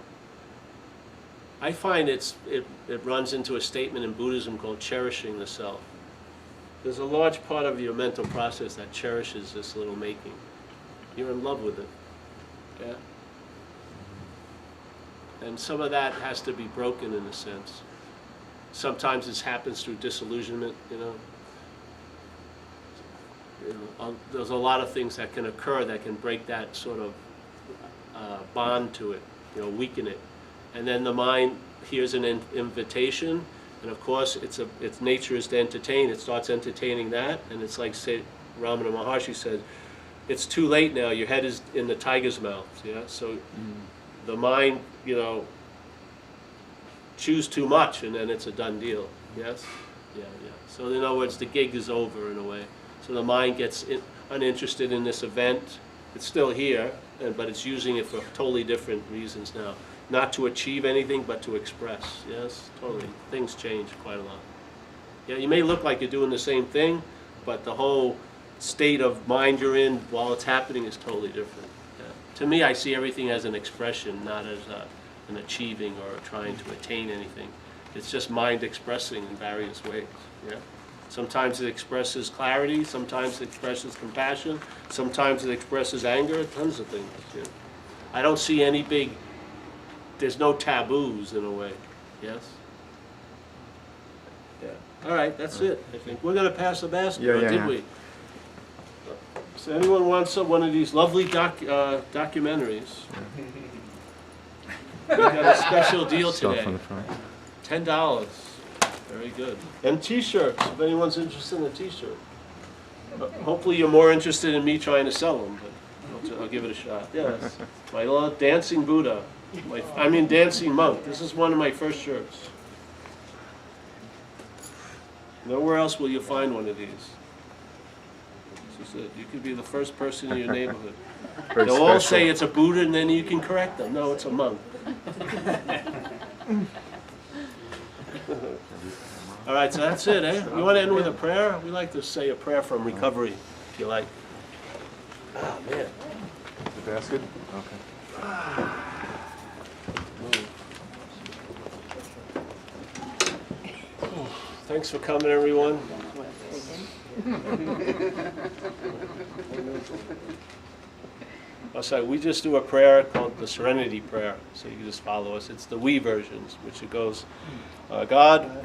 Speaker 1: I find it runs into a statement in Buddhism called cherishing the self. There's a large part of your mental process that cherishes this little making. You're in love with it. Yeah. And some of that has to be broken in a sense. Sometimes this happens through disillusionment, you know. There's a lot of things that can occur that can break that sort of bond to it, you know, weaken it. And then the mind hears an invitation, and of course its nature is to entertain. It starts entertaining that, and it's like Ramana Maharshi said, it's too late now, your head is in the tiger's mouth. Yeah, so the mind, you know, chews too much, and then it's a done deal. Yes? Yeah. So in other words, the gig is over in a way. So the mind gets uninterested in this event. It's still here, but it's using it for totally different reasons now. Not to achieve anything, but to express. Yes, totally. Things change quite a lot. Yeah, you may look like you're doing the same thing, but the whole state of mind you're in while it's happening is totally different. Yeah. To me, I see everything as an expression, not as an achieving or trying to attain anything. It's just mind expressing in various ways. Yeah. Sometimes it expresses clarity, sometimes it expresses compassion, sometimes it expresses anger, tons of things. Yeah. I don't see any there's no taboos in a way. Yes? Yeah. All right, that's it. I think we're going to pass the basket, did we? So anyone wants one of these lovely documentaries? We got a special deal
Speaker 2: Stuff
Speaker 1: today.
Speaker 2: on the front.
Speaker 1: $10. Very good. And T-shirts, if anyone's interested in a T-shirt. Hopefully you're more interested in me trying to sell them, but I'll give it a shot. Yes. My little dancing Buddha. Dancing monk. This is one of my first shirts. Nowhere else will you find one of these. This is it. You could be the first person in your neighborhood.
Speaker 5: Very
Speaker 1: They'll all
Speaker 5: special.
Speaker 1: say it's a Buddha, and then you can correct them. No, it's a monk. All right, so that's it, eh? You want to end with a prayer? We like to say a prayer from recovery, if you like. Oh, man.
Speaker 5: The basket? Okay.
Speaker 1: Thanks for coming, everyone. So we just do a prayer called the Serenity Prayer, so you can just follow us. It's the we versions, which it goes, God,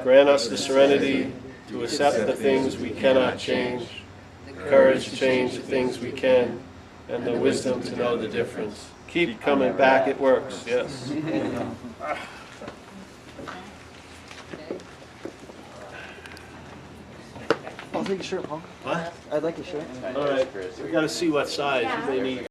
Speaker 1: grant us the serenity to accept the things we cannot change, the courage to change the things we can, and the wisdom to know the difference. Keep coming back, it works, yes.
Speaker 6: I'll take a shirt, Paul.
Speaker 1: What?
Speaker 6: I'd like a shirt.
Speaker 1: All right, we got to see what size. You may need